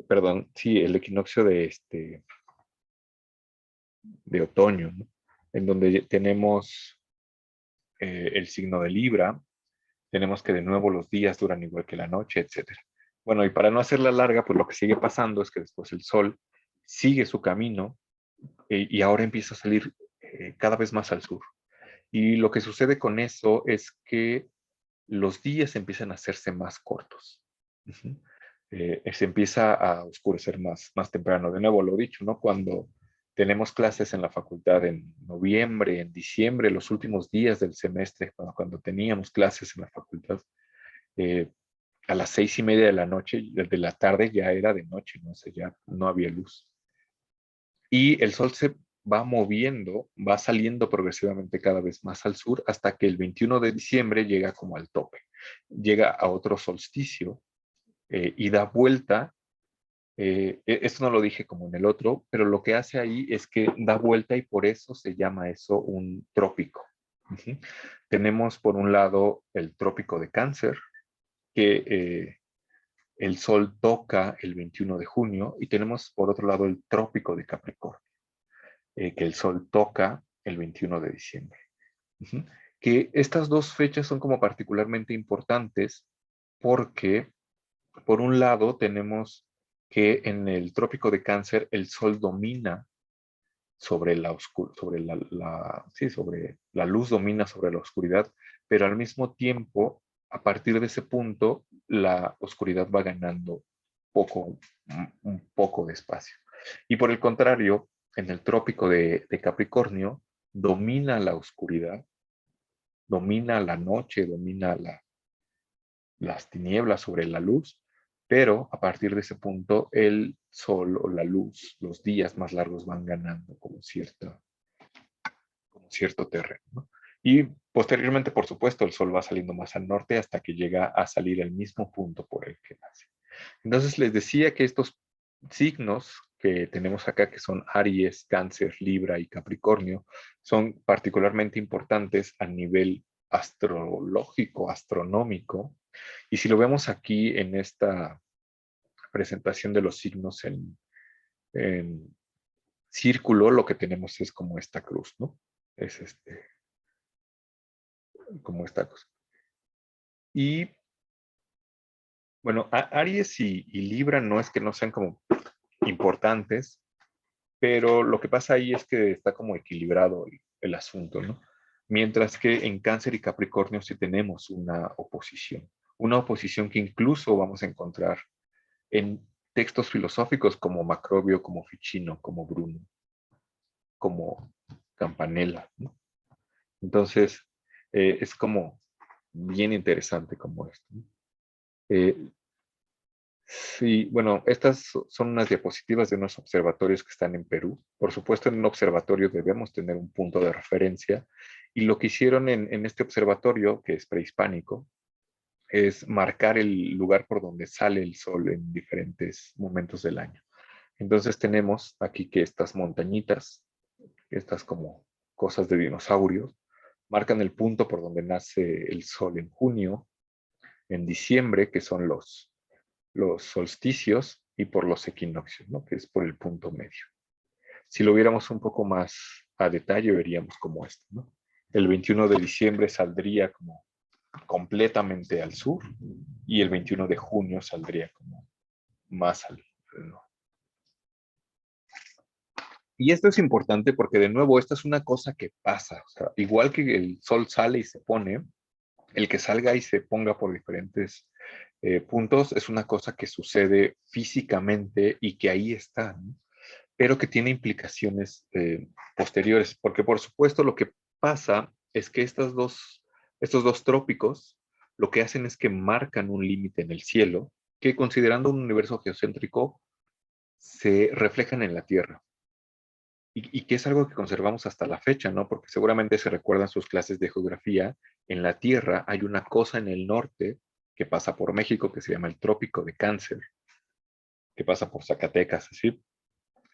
perdón, sí, el equinoccio de otoño, ¿no? En donde tenemos el signo de Libra, tenemos que de nuevo los días duran igual que la noche, etcétera. Bueno, y para no hacerla larga, pues lo que sigue pasando es que después el sol sigue su camino y ahora empieza a salir cada vez más al sur. Y lo que sucede con eso es que los días empiezan a hacerse más cortos. Uh-huh. Se empieza a oscurecer más temprano. De nuevo, lo dicho, ¿no? Cuando tenemos clases en la facultad en noviembre, en diciembre, los últimos días del semestre, cuando teníamos clases en la facultad, eh, a las 6:30 de la noche, de la tarde ya era de noche, ¿no? O sea, ya no había luz. Y el sol se va moviendo, va saliendo progresivamente cada vez más al sur hasta que el 21 de diciembre llega como al tope. Llega a otro solsticio y da vuelta. Esto no lo dije como en el otro, pero lo que hace ahí es que da vuelta y por eso se llama eso un trópico. Uh-huh. Tenemos por un lado el trópico de Cáncer, que el sol toca el 21 de junio, y tenemos por otro lado el trópico de Capricornio, que el sol toca el 21 de diciembre. Uh-huh. Que estas dos fechas son como particularmente importantes porque, por un lado, tenemos que en el trópico de Cáncer el sol domina sobre sobre la luz domina sobre la oscuridad, pero al mismo tiempo, a partir de ese punto, la oscuridad va ganando un poco de espacio. Y por el contrario, en el trópico de Capricornio, domina la oscuridad, domina la noche, domina las tinieblas sobre la luz, pero a partir de ese punto el sol o la luz, los días más largos van ganando como cierto terreno, ¿no? Y posteriormente, por supuesto, el sol va saliendo más al norte hasta que llega a salir al mismo punto por el que nace. Entonces les decía que estos signos que tenemos acá, que son Aries, Cáncer, Libra y Capricornio, son particularmente importantes a nivel astrológico, astronómico. Y si lo vemos aquí en esta presentación de los signos en círculo, lo que tenemos es como esta cruz, ¿no? Es como esta cosa. Y bueno, Aries y Libra no es que no sean como importantes, pero lo que pasa ahí es que está como equilibrado el asunto, ¿no? Mientras que en Cáncer y Capricornio sí tenemos una oposición que incluso vamos a encontrar en textos filosóficos como Macrobio, como Ficino, como Bruno, como Campanella, ¿no? Entonces, es como bien interesante como esto, ¿no? Eh, Sí, bueno, estas son unas diapositivas de unos observatorios que están en Perú. Por supuesto, en un observatorio debemos tener un punto de referencia. Y lo que hicieron en este observatorio, que es prehispánico, es marcar el lugar por donde sale el sol en diferentes momentos del año. Entonces tenemos aquí que estas montañitas, estas como cosas de dinosaurios, marcan el punto por donde nace el sol en junio, en diciembre, que son los solsticios, y por los equinoccios, ¿no? Que es por el punto medio. Si lo viéramos un poco más a detalle, veríamos como esto, ¿no? El 21 de diciembre saldría como completamente al sur y el 21 de junio saldría como más al norte. Y esto es importante porque, de nuevo, esta es una cosa que pasa. O sea, igual que el sol sale y se pone, el que salga y se ponga por diferentes puntos es una cosa que sucede físicamente y que ahí está, ¿no? Pero que tiene implicaciones posteriores, porque por supuesto lo que pasa es que estos dos trópicos lo que hacen es que marcan un límite en el cielo que considerando un universo geocéntrico se reflejan en la Tierra. Y que es algo que conservamos hasta la fecha, ¿no? Porque seguramente se recuerdan sus clases de geografía. En la Tierra hay una cosa en el norte que pasa por México que se llama el Trópico de Cáncer, que pasa por Zacatecas, así.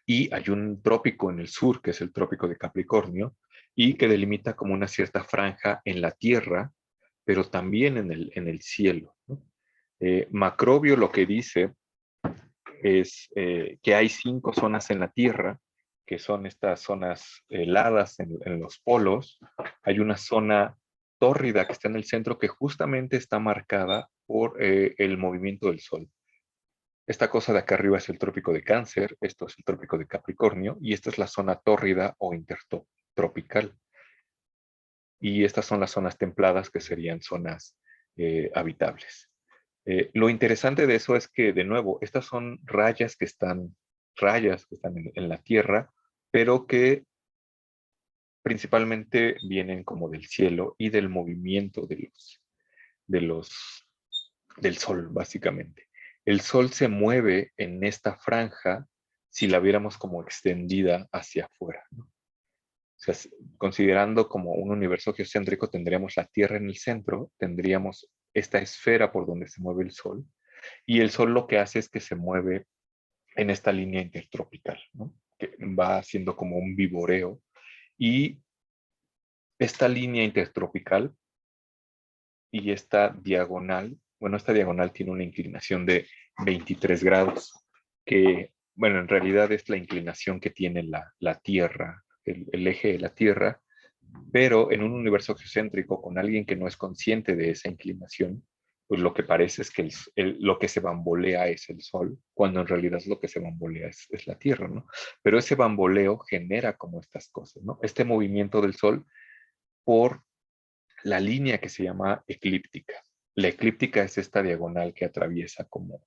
Y hay un trópico en el sur, que es el Trópico de Capricornio, y que delimita como una cierta franja en la Tierra, pero también en el cielo, ¿no? Macrobio lo que dice es que hay 5 zonas en la Tierra, que son estas zonas heladas en los polos. Hay una zona tórrida que está en el centro que justamente está marcada por el movimiento del Sol. Esta cosa de acá arriba es el trópico de Cáncer, esto es el trópico de Capricornio, y esta es la zona tórrida o intertropical. Y estas son las zonas templadas, que serían zonas habitables. Lo interesante de eso es que, de nuevo, estas son rayas que están en la Tierra, pero que principalmente vienen como del cielo y del movimiento de los, del Sol, básicamente. El Sol se mueve en esta franja si la viéramos como extendida hacia afuera, ¿no? O sea, considerando como un universo geocéntrico, tendríamos la Tierra en el centro, tendríamos esta esfera por donde se mueve el Sol, y el Sol lo que hace es que se mueve en esta línea intertropical, ¿no? Que va haciendo como un viboreo, y esta línea intertropical y esta diagonal, bueno, esta diagonal tiene una inclinación de 23 grados, que, bueno, en realidad es la inclinación que tiene la Tierra, el eje de la Tierra, pero en un universo geocéntrico con alguien que no es consciente de esa inclinación, pues lo que parece es que lo que se bambolea es el Sol, cuando en realidad lo que se bambolea es la Tierra, ¿no? Pero ese bamboleo genera como estas cosas, ¿no? Este movimiento del Sol por la línea que se llama eclíptica. La eclíptica es esta diagonal que atraviesa como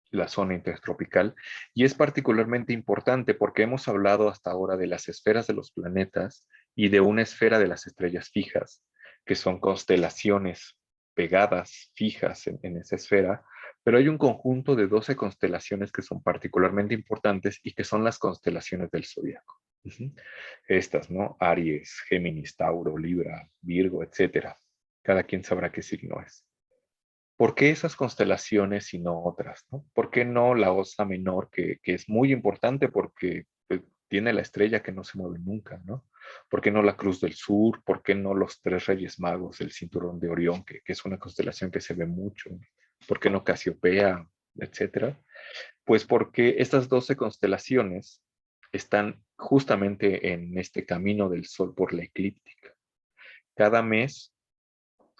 la zona intertropical, y es particularmente importante porque hemos hablado hasta ahora de las esferas de los planetas y de una esfera de las estrellas fijas, que son constelaciones pegadas, fijas en esa esfera, pero hay un conjunto de 12 constelaciones que son particularmente importantes y que son las constelaciones del zodiaco. Estas, ¿no? Aries, Géminis, Tauro, Libra, Virgo, etcétera. Cada quien sabrá qué signo es. ¿Por qué esas constelaciones y no otras, ¿no? ¿Por qué no la Osa Menor, que es muy importante porque tiene la estrella que no se mueve nunca, ¿no? ¿Por qué no la Cruz del Sur? ¿Por qué no los 3 Reyes Magos, el Cinturón de Orión, que es una constelación que se ve mucho? ¿Por qué no Casiopea, etcétera? Pues porque estas 12 constelaciones están justamente en este camino del Sol por la eclíptica. Cada mes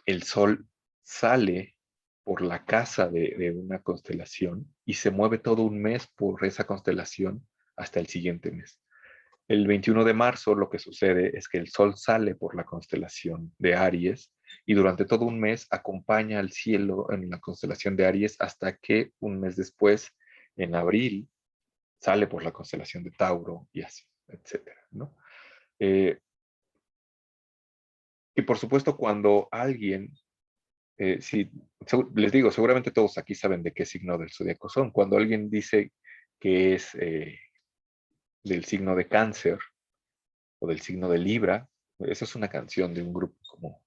el Sol sale por la casa de una constelación y se mueve todo un mes por esa constelación hasta el siguiente mes. El 21 de marzo lo que sucede es que el Sol sale por la constelación de Aries y durante todo un mes acompaña al cielo en la constelación de Aries hasta que un mes después, en abril, sale por la constelación de Tauro y así, etcétera, ¿no? Y por supuesto, cuando alguien sí, les digo, seguramente todos aquí saben de qué signo del zodiaco son. Cuando alguien dice que es del signo de Cáncer o del signo de Libra, esa es una canción de un grupo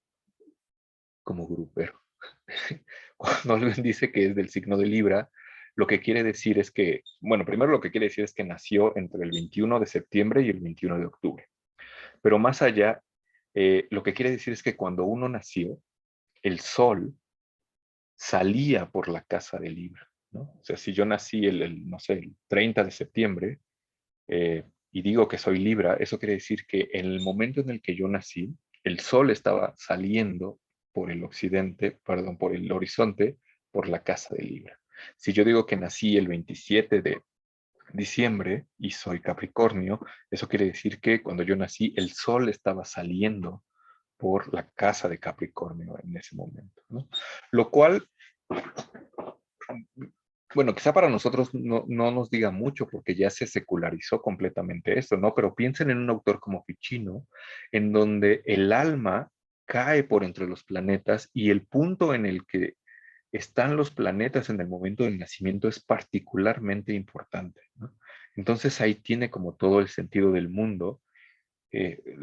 como grupero. Cuando alguien dice que es del signo de Libra, lo que quiere decir es que, bueno, primero lo que quiere decir es que nació entre el 21 de septiembre y el 21 de octubre. Pero más allá, lo que quiere decir es que cuando uno nació, el sol salía por la casa de Libra, ¿no? O sea, si yo nací no sé, el 30 de septiembre y digo que soy Libra, eso quiere decir que en el momento en el que yo nací, el sol estaba saliendo por el occidente, perdón, por el horizonte, por la casa de Libra. Si yo digo que nací el 27 de diciembre y soy Capricornio, eso quiere decir que cuando yo nací, el sol estaba saliendo por la casa de Capricornio en ese momento, ¿no? Lo cual, bueno, quizá para nosotros no nos diga mucho porque ya se secularizó completamente esto, ¿no? Pero piensen en un autor como Ficino, en donde el alma cae por entre los planetas y el punto en el que están los planetas en el momento del nacimiento es particularmente importante, ¿no? Entonces ahí tiene como todo el sentido del mundo,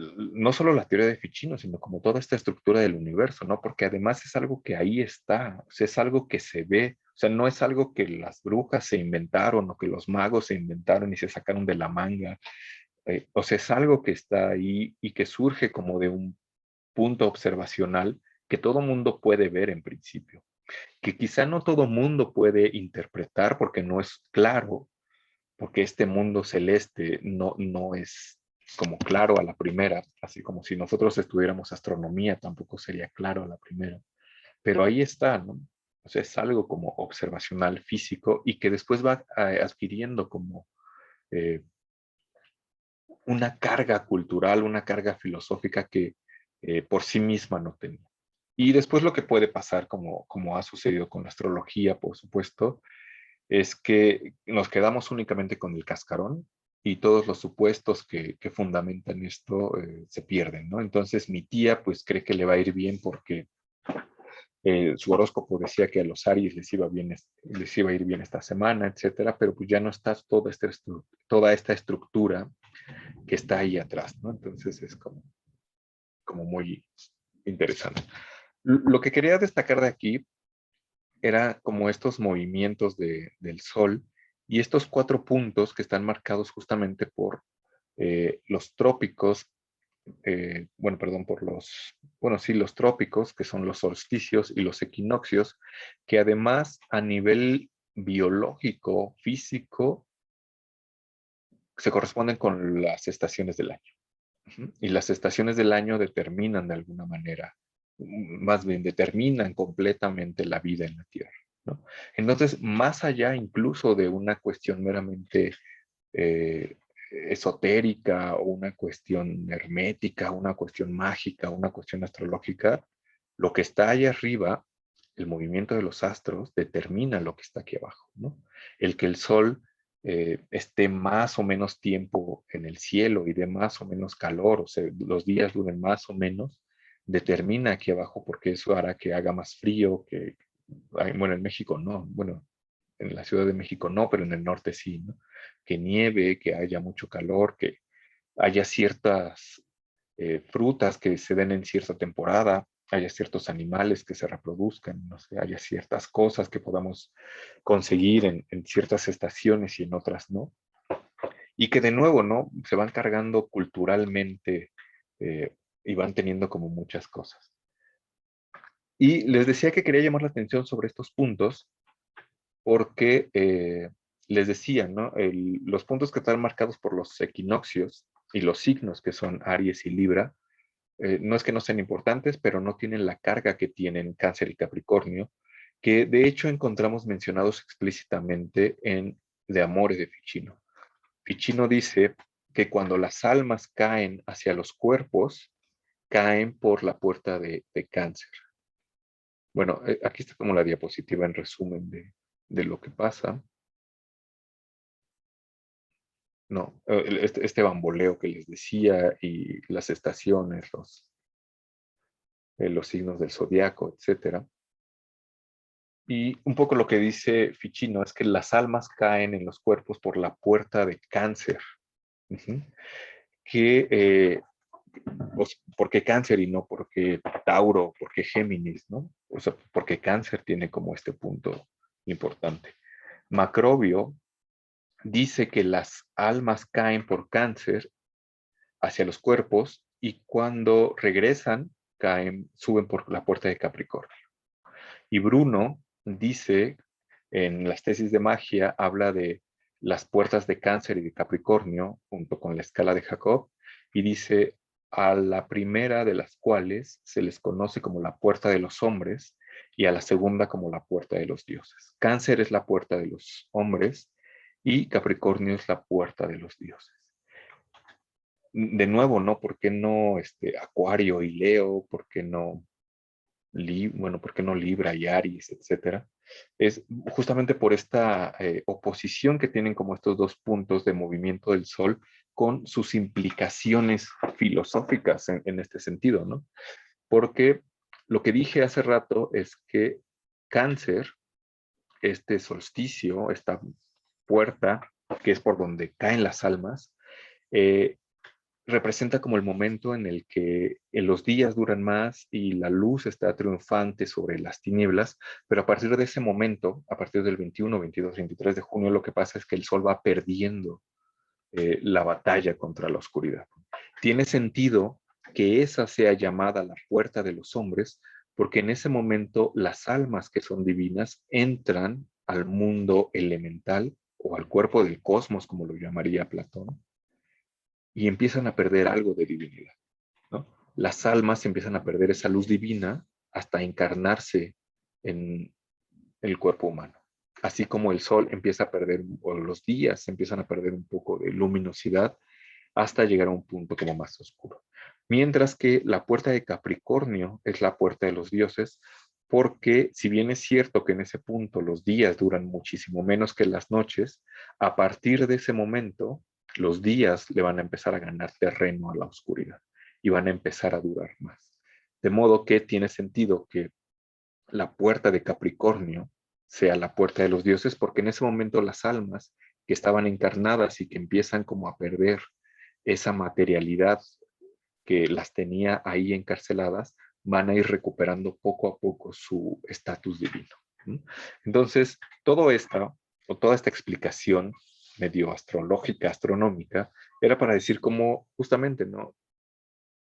no solo la teoría de Ficino, sino como toda esta estructura del universo, ¿no? Porque además es algo que ahí está, o sea, es algo que se ve, o sea, no es algo que las brujas se inventaron o que los magos se inventaron y se sacaron de la manga, o sea, es algo que está ahí y que surge como de un punto observacional que todo mundo puede ver en principio, que quizá no todo mundo puede interpretar porque no es claro, porque este mundo celeste no es como claro a la primera, así como si nosotros estudiáramos astronomía, tampoco sería claro a la primera. Pero ahí está, ¿no? O sea, es algo como observacional físico y que después va adquiriendo como eh, una carga cultural, una carga filosófica que por sí misma no tenía. Y después lo que puede pasar, como ha sucedido con la astrología, por supuesto, es que nos quedamos únicamente con el cascarón y todos los supuestos que fundamentan esto se pierden, ¿no? Entonces mi tía pues cree que le va a ir bien porque su horóscopo decía que a los Aries les iba bien, les iba a ir bien esta semana, etcétera, pero pues ya no está toda esta estructura que está ahí atrás, ¿no? Entonces es como muy interesante. Lo que quería destacar de aquí era como estos movimientos del Sol y estos 4 puntos que están marcados justamente por los trópicos, bueno, perdón, bueno, sí, los trópicos, que son los solsticios y los equinoccios, que además a nivel biológico, físico, se corresponden con las estaciones del año. Y las estaciones del año determinan de alguna manera, más bien determinan completamente la vida en la Tierra, ¿no? Entonces, más allá incluso de una cuestión meramente eh, esotérica o una cuestión hermética, una cuestión mágica, una cuestión astrológica, lo que está allá arriba, el movimiento de los astros, determina lo que está aquí abajo, ¿no? El que el Sol esté más o menos tiempo en el cielo y de más o menos calor, o sea, los días duren más o menos, determina aquí abajo porque eso hará que haga más frío, bueno, en México no, bueno, en la Ciudad de México no, pero en el norte sí, ¿no? Que nieve, que haya mucho calor, que haya ciertas frutas que se den en cierta temporada, haya ciertos animales que se reproduzcan, no sé, haya ciertas cosas que podamos conseguir en ciertas estaciones y en otras no. Y que de nuevo, ¿no? Se van cargando culturalmente y van teniendo como muchas cosas. Y les decía que quería llamar la atención sobre estos puntos porque les decía, ¿no? Los puntos que están marcados por los equinoccios y los signos que son Aries y Libra, no es que no sean importantes, pero no tienen la carga que tienen Cáncer y Capricornio, que de hecho encontramos mencionados explícitamente en De Amores de Ficino. Ficino dice que cuando las almas caen hacia los cuerpos, caen por la puerta de Cáncer. Bueno, aquí está como la diapositiva en resumen de lo que pasa. No, este bamboleo que les decía y las estaciones, los signos del zodiaco, etcétera. Y un poco lo que dice Ficino es que las almas caen en los cuerpos por la puerta de Cáncer. Ujú. Que, ¿por qué Cáncer y no porque Tauro, porque Géminis, ¿no? O sea, porque Cáncer tiene como este punto importante. Macrobio dice que las almas caen por Cáncer hacia los cuerpos y cuando regresan, caen, suben por la puerta de Capricornio. Y Bruno dice, en las tesis de magia, habla de las puertas de Cáncer y de Capricornio, junto con la escala de Jacob, y dice, a la primera de las cuales se les conoce como la puerta de los hombres y a la segunda como la puerta de los dioses. Cáncer es la puerta de los hombres y Capricornio es la puerta de los dioses. De nuevo, ¿no? ¿Por qué no Acuario y Leo? ¿Por qué no bueno, ¿por qué no Libra y Aries, etcétera? Es justamente por esta oposición que tienen como estos 2 puntos de movimiento del Sol con sus implicaciones filosóficas en este sentido, ¿no? Porque lo que dije hace rato es que Cáncer, este solsticio, esta puerta, que es por donde caen las almas, eh, representa como el momento en el que los días duran más y la luz está triunfante sobre las tinieblas, pero a partir de ese momento, a partir del 21, 22, 23 de junio, lo que pasa es que el sol va perdiendo la batalla contra la oscuridad. Tiene sentido que esa sea llamada la puerta de los hombres, porque en ese momento las almas que son divinas entran al mundo elemental o al cuerpo del cosmos, como lo llamaría Platón, y empiezan a perder algo de divinidad, ¿no? Las almas empiezan a perder esa luz divina hasta encarnarse en el cuerpo humano. Así como el sol empieza a perder, o los días empiezan a perder un poco de luminosidad hasta llegar a un punto como más oscuro. Mientras que la puerta de Capricornio es la puerta de los dioses, porque si bien es cierto que en ese punto los días duran muchísimo menos que las noches, a partir de ese momento los días le van a empezar a ganar terreno a la oscuridad y van a empezar a durar más. De modo que tiene sentido que la puerta de Capricornio sea la puerta de los dioses, porque en ese momento las almas que estaban encarnadas y que empiezan como a perder esa materialidad que las tenía ahí encarceladas, van a ir recuperando poco a poco su estatus divino. Entonces, toda esta explicación medio astrológica, astronómica, era para decir como justamente, ¿no?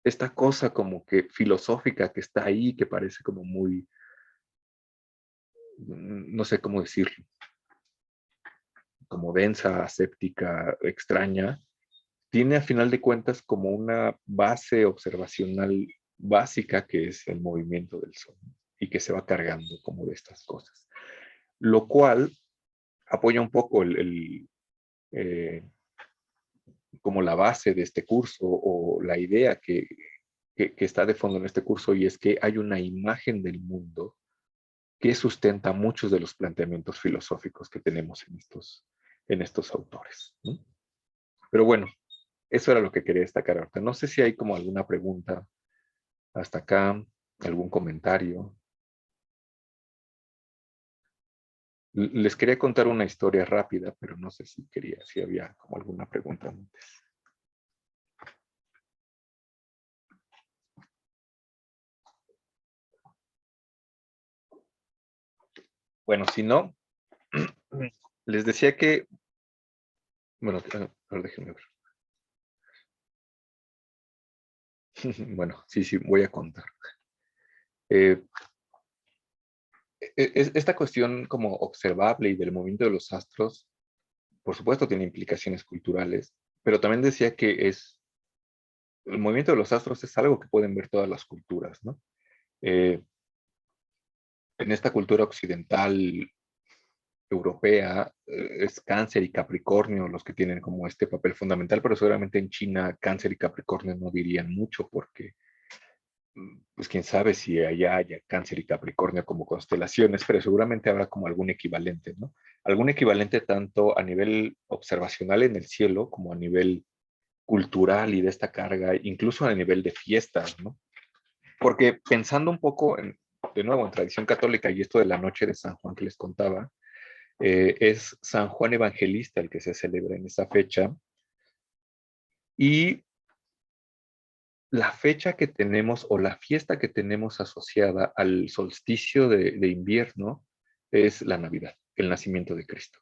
Esta cosa como que filosófica que está ahí, que parece como muy, no sé cómo decirlo, como densa, aséptica, extraña, tiene a final de cuentas como una base observacional básica que es el movimiento del sol y que se va cargando como de estas cosas. Lo cual apoya un poco como la base de este curso o la idea que está de fondo en este curso, y es que hay una imagen del mundo que sustenta muchos de los planteamientos filosóficos que tenemos en estos autores, ¿no? Pero bueno, eso era lo que quería destacar ahorita. No sé si hay como alguna pregunta hasta acá, algún comentario. Les quería contar una historia rápida, pero no sé si había como alguna pregunta antes. Bueno, si no, les decía que, bueno, a ver, déjenme ver. Bueno, sí, voy a contar. Eh, esta cuestión como observable y del movimiento de los astros, por supuesto, tiene implicaciones culturales, pero también decía que el movimiento de los astros es algo que pueden ver todas las culturas, ¿no? Eh, en esta cultura occidental europea, es Cáncer y Capricornio los que tienen como este papel fundamental, pero seguramente en China Cáncer y Capricornio no dirían mucho porque, pues quién sabe si allá haya Cáncer y Capricornio como constelaciones, pero seguramente habrá como algún equivalente, ¿no? Algún equivalente tanto a nivel observacional en el cielo como a nivel cultural y de esta carga, incluso a nivel de fiestas, ¿no? Porque pensando un poco de nuevo en tradición católica y esto de la noche de San Juan que les contaba, es San Juan Evangelista el que se celebra en esa fecha, y la fecha que tenemos o la fiesta que tenemos asociada al solsticio de invierno es la Navidad, el nacimiento de Cristo.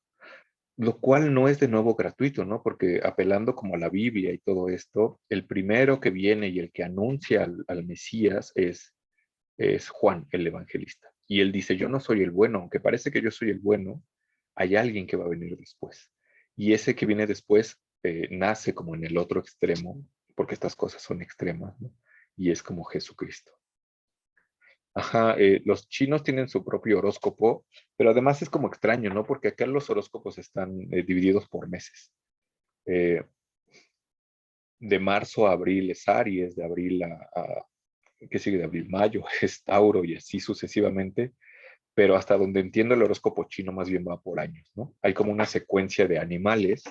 Lo cual no es de nuevo gratuito, ¿no? Porque apelando como a la Biblia y todo esto, el primero que viene y el que anuncia al Mesías es Juan, el evangelista. Y él dice, yo no soy el bueno, aunque parece que yo soy el bueno, hay alguien que va a venir después. Y ese que viene después nace como en el otro extremo, porque estas cosas son extremas, ¿no? Y es como Jesucristo. Ajá, los chinos tienen su propio horóscopo, pero además es como extraño, ¿no? Porque acá los horóscopos están divididos por meses. Eh, de marzo a abril es Aries, de abril ¿qué sigue? De abril, mayo es Tauro y así sucesivamente, pero hasta donde entiendo el horóscopo chino más bien va por años, ¿no? Hay como una secuencia de animales,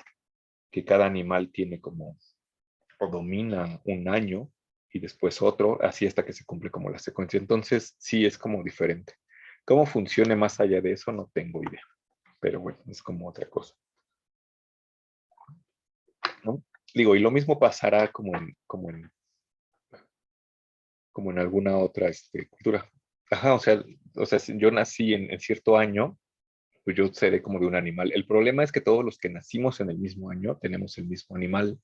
que cada animal tiene como, o domina un año y después otro, así hasta que se cumple como la secuencia. Entonces, sí es como diferente. ¿Cómo funcione más allá de eso? No tengo idea. Pero bueno, es como otra cosa, ¿no? Digo, y lo mismo pasará como en alguna otra cultura. Ajá, o sea, si yo nací en cierto año, pues yo seré como de un animal. El problema es que todos los que nacimos en el mismo año tenemos el mismo animal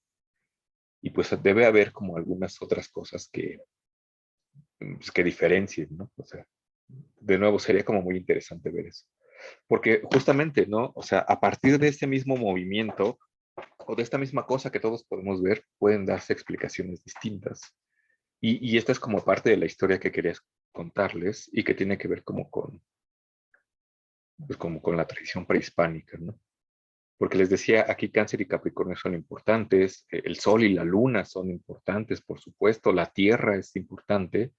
y pues debe haber como algunas otras cosas que diferencien, ¿no? O sea, de nuevo sería como muy interesante ver eso. Porque justamente, ¿no? O sea, a partir de este mismo movimiento o de esta misma cosa que todos podemos ver, pueden darse explicaciones distintas. Y esta es como parte de la historia que querías contarles y que tiene que ver pues como con la tradición prehispánica, ¿no? Porque les decía, aquí Cáncer y Capricornio son importantes, el Sol y la Luna son importantes, por supuesto, la Tierra es importante,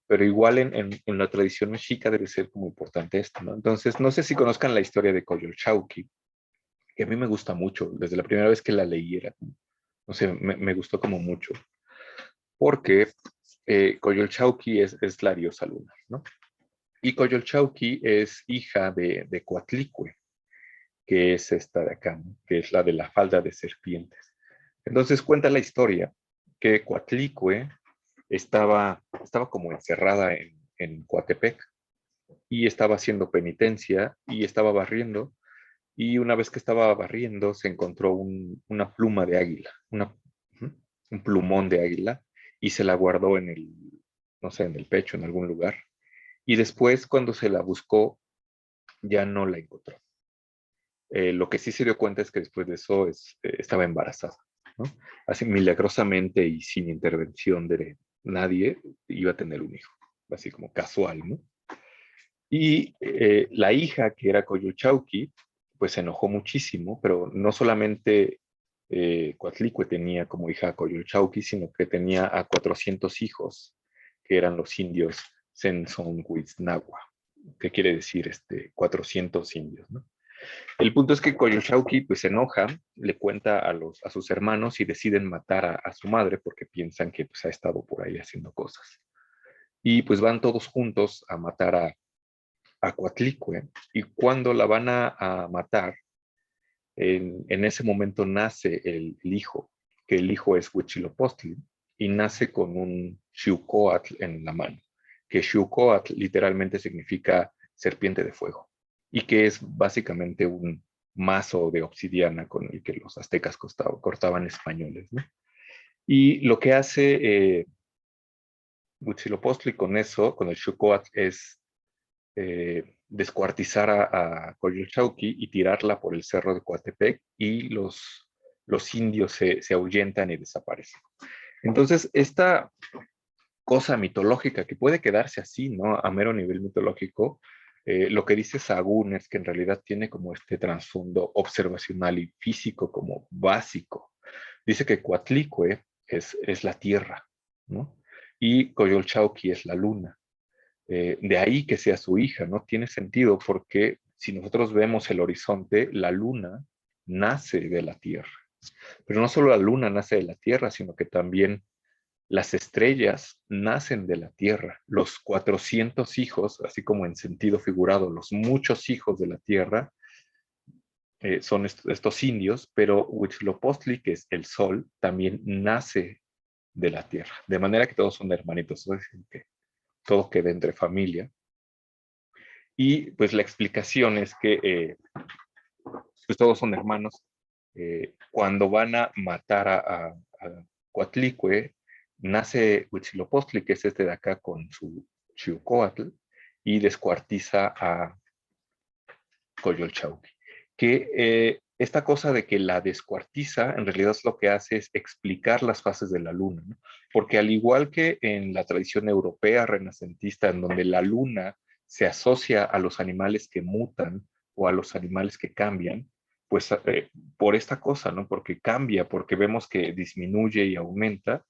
pero igual en la tradición mexica debe ser como importante esto, ¿no? Entonces, no sé si conozcan la historia de Coyolxauhqui, que a mí me gusta mucho, desde la primera vez que la leí era, no sé, me gustó como mucho, porque Coyolxauhqui es la diosa lunar, ¿no? Y Coyolxauhqui es hija de Coatlicue, que es esta de acá, ¿no? Que es la de la falda de serpientes. Entonces cuenta la historia que Coatlicue estaba como encerrada en Coatepec y estaba haciendo penitencia y estaba barriendo. Y una vez que estaba barriendo, se encontró una pluma de águila, un plumón de águila, y se la guardó no sé, en el pecho, en algún lugar. Y después, cuando se la buscó, ya no la encontró. Lo que sí se dio cuenta es que después de eso estaba embarazada, ¿no? Así milagrosamente y sin intervención de nadie, iba a tener un hijo, así como casual, ¿no? Y la hija, que era Coyolxauhqui, pues se enojó muchísimo, pero no solamente Coatlicue tenía como hija a Coyolxauhqui, sino que tenía a 400 hijos, que eran los indios Censohuitznagua, que quiere decir 400 indios, ¿no? El punto es que Coyolxauhqui pues se enoja, le cuenta a sus hermanos y deciden matar a su madre porque piensan que pues, ha estado por ahí haciendo cosas. Y pues van todos juntos a matar a Coatlicue, y cuando la van a matar, en ese momento nace el hijo, que el hijo es Huitzilopochtli, y nace con un Xiucoatl en la mano, que Xiucoatl literalmente significa serpiente de fuego, y que es básicamente un mazo de obsidiana con el que los aztecas cortaban españoles, ¿no? Y lo que hace Huitzilopochtli con eso, con el Xiucoatl, es descuartizar a Coyolxauhqui y tirarla por el cerro de Coatepec, y los indios se ahuyentan y desaparecen. Entonces, esta cosa mitológica que puede quedarse así, ¿no? A mero nivel mitológico, lo que dice Sahagún es que en realidad tiene como este trasfondo observacional y físico como básico. Dice que Coatlicue es la tierra, ¿no? Y Coyolxauhqui es la luna. De ahí que sea su hija, ¿no? Tiene sentido porque si nosotros vemos el horizonte, la luna nace de la Tierra. Pero no solo la luna nace de la Tierra, sino que también las estrellas nacen de la Tierra. Los 400 hijos, así como en sentido figurado, los muchos hijos de la Tierra, son estos indios, pero Huitzilopochtli, que es el sol, también nace de la Tierra. De manera que todos son hermanitos, es decir, que todo queda entre familia. Y pues la explicación es que pues todos son hermanos. Cuando van a matar a Coatlicue, nace Huitzilopochtli, que es este de acá con su Xiucoatl, y descuartiza a Coyolxauhqui. Que esta cosa de que la descuartiza, en realidad lo que hace es explicar las fases de la luna, ¿no? Porque al igual que en la tradición europea renacentista, en donde la luna se asocia a los animales que mutan o a los animales que cambian, pues por esta cosa, ¿no? Porque cambia, porque vemos que disminuye y aumenta,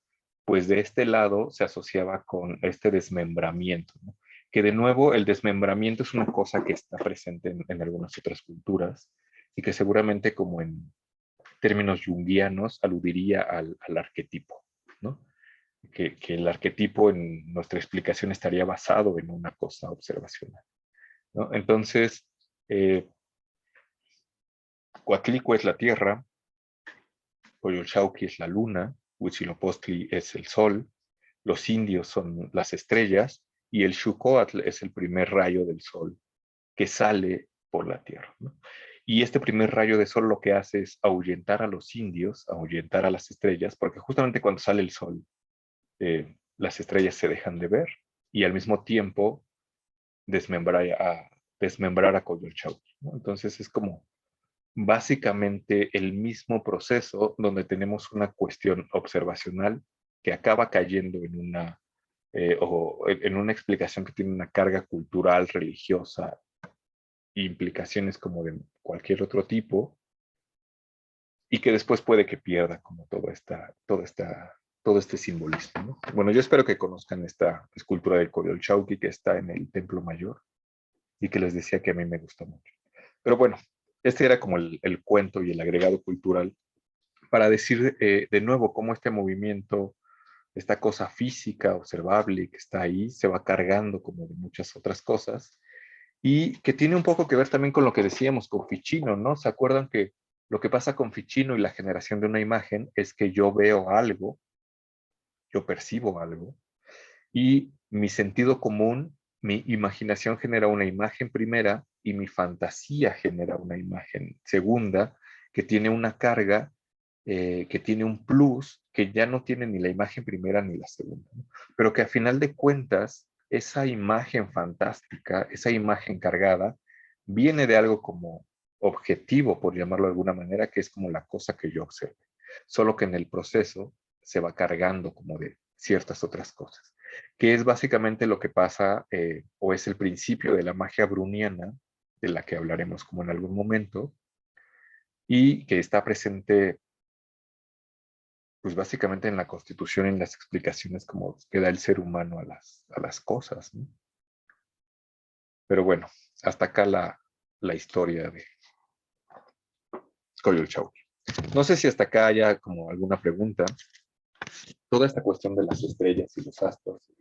pues de este lado se asociaba con este desmembramiento, ¿no? Que de nuevo el desmembramiento es una cosa que está presente en algunas otras culturas y que seguramente como en términos junguianos aludiría al arquetipo, ¿no? Que el arquetipo en nuestra explicación estaría basado en una cosa observacional. ¿no? Entonces, Coatlicue es la tierra, Coyolxauhqui es la luna, Huitzilopochtli es el sol, los indios son las estrellas y el Xucoatl es el primer rayo del sol que sale por la tierra, ¿no? Y este primer rayo de sol lo que hace es ahuyentar a los indios, ahuyentar a las estrellas, porque justamente cuando sale el sol, las estrellas se dejan de ver y al mismo tiempo desmembrar a Coyolxauhqui, ¿no? Entonces es como básicamente el mismo proceso donde tenemos una cuestión observacional que acaba cayendo en una explicación que tiene una carga cultural, religiosa, e implicaciones como de cualquier otro tipo, y que después puede que pierda como todo este simbolismo, ¿no? Bueno, yo espero que conozcan esta escultura del Coyolxauhqui que está en el Templo Mayor y que les decía que a mí me gusta mucho. Pero bueno, este era como el cuento y el agregado cultural para decir de nuevo cómo este movimiento, esta cosa física, observable, que está ahí, se va cargando como de muchas otras cosas y que tiene un poco que ver también con lo que decíamos con Ficino, ¿no? ¿Se acuerdan que lo que pasa con Ficino y la generación de una imagen es que yo veo algo, yo percibo algo, y mi sentido común, mi imaginación genera una imagen primera y mi fantasía genera una imagen segunda que tiene una carga, que tiene un plus que ya no tiene ni la imagen primera ni la segunda, ¿no? Pero que a final de cuentas, esa imagen fantástica, esa imagen cargada, viene de algo como objetivo, por llamarlo de alguna manera, que es como la cosa que yo observo. Solo que en el proceso se va cargando como de ciertas otras cosas, que es básicamente lo que pasa o es el principio de la magia bruniana, de la que hablaremos como en algún momento, y que está presente pues básicamente en la constitución, en las explicaciones como que da el ser humano a las cosas, ¿no? Pero bueno, hasta acá la historia de Coyolxauhqui. No sé si hasta acá haya como alguna pregunta. Toda esta cuestión de las estrellas y los astros,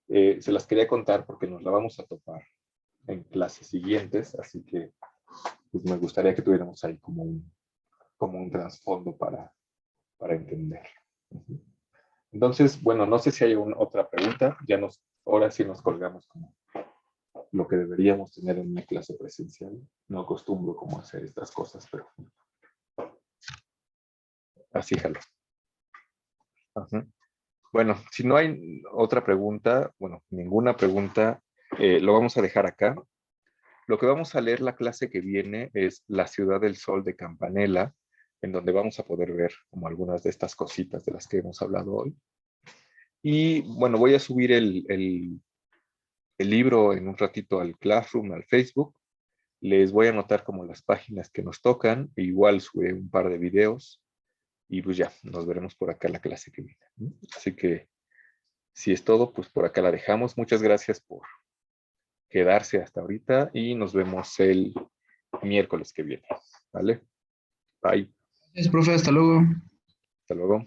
se las quería contar porque nos la vamos a topar en clases siguientes, así que pues me gustaría que tuviéramos ahí como un trasfondo para entender. Entonces, bueno, no sé si hay otra pregunta, ahora sí nos colgamos como lo que deberíamos tener en una clase presencial. No acostumbro como hacer estas cosas, pero así jalo. Ajá. Bueno, si no hay otra pregunta, bueno, ninguna pregunta, lo vamos a dejar acá. Lo que vamos a leer la clase que viene es La Ciudad del Sol de Campanella, en donde vamos a poder ver como algunas de estas cositas de las que hemos hablado hoy. Y bueno, voy a subir el libro en un ratito al Classroom, al Facebook. Les voy a anotar como las páginas que nos tocan. E igual subiré un par de videos. Y pues ya, nos veremos por acá la clase que viene, ¿no? Así que si es todo, pues por acá la dejamos. Muchas gracias por quedarse hasta ahorita y nos vemos el miércoles que viene. ¿Vale? Bye. Gracias, profe, hasta luego. Hasta luego.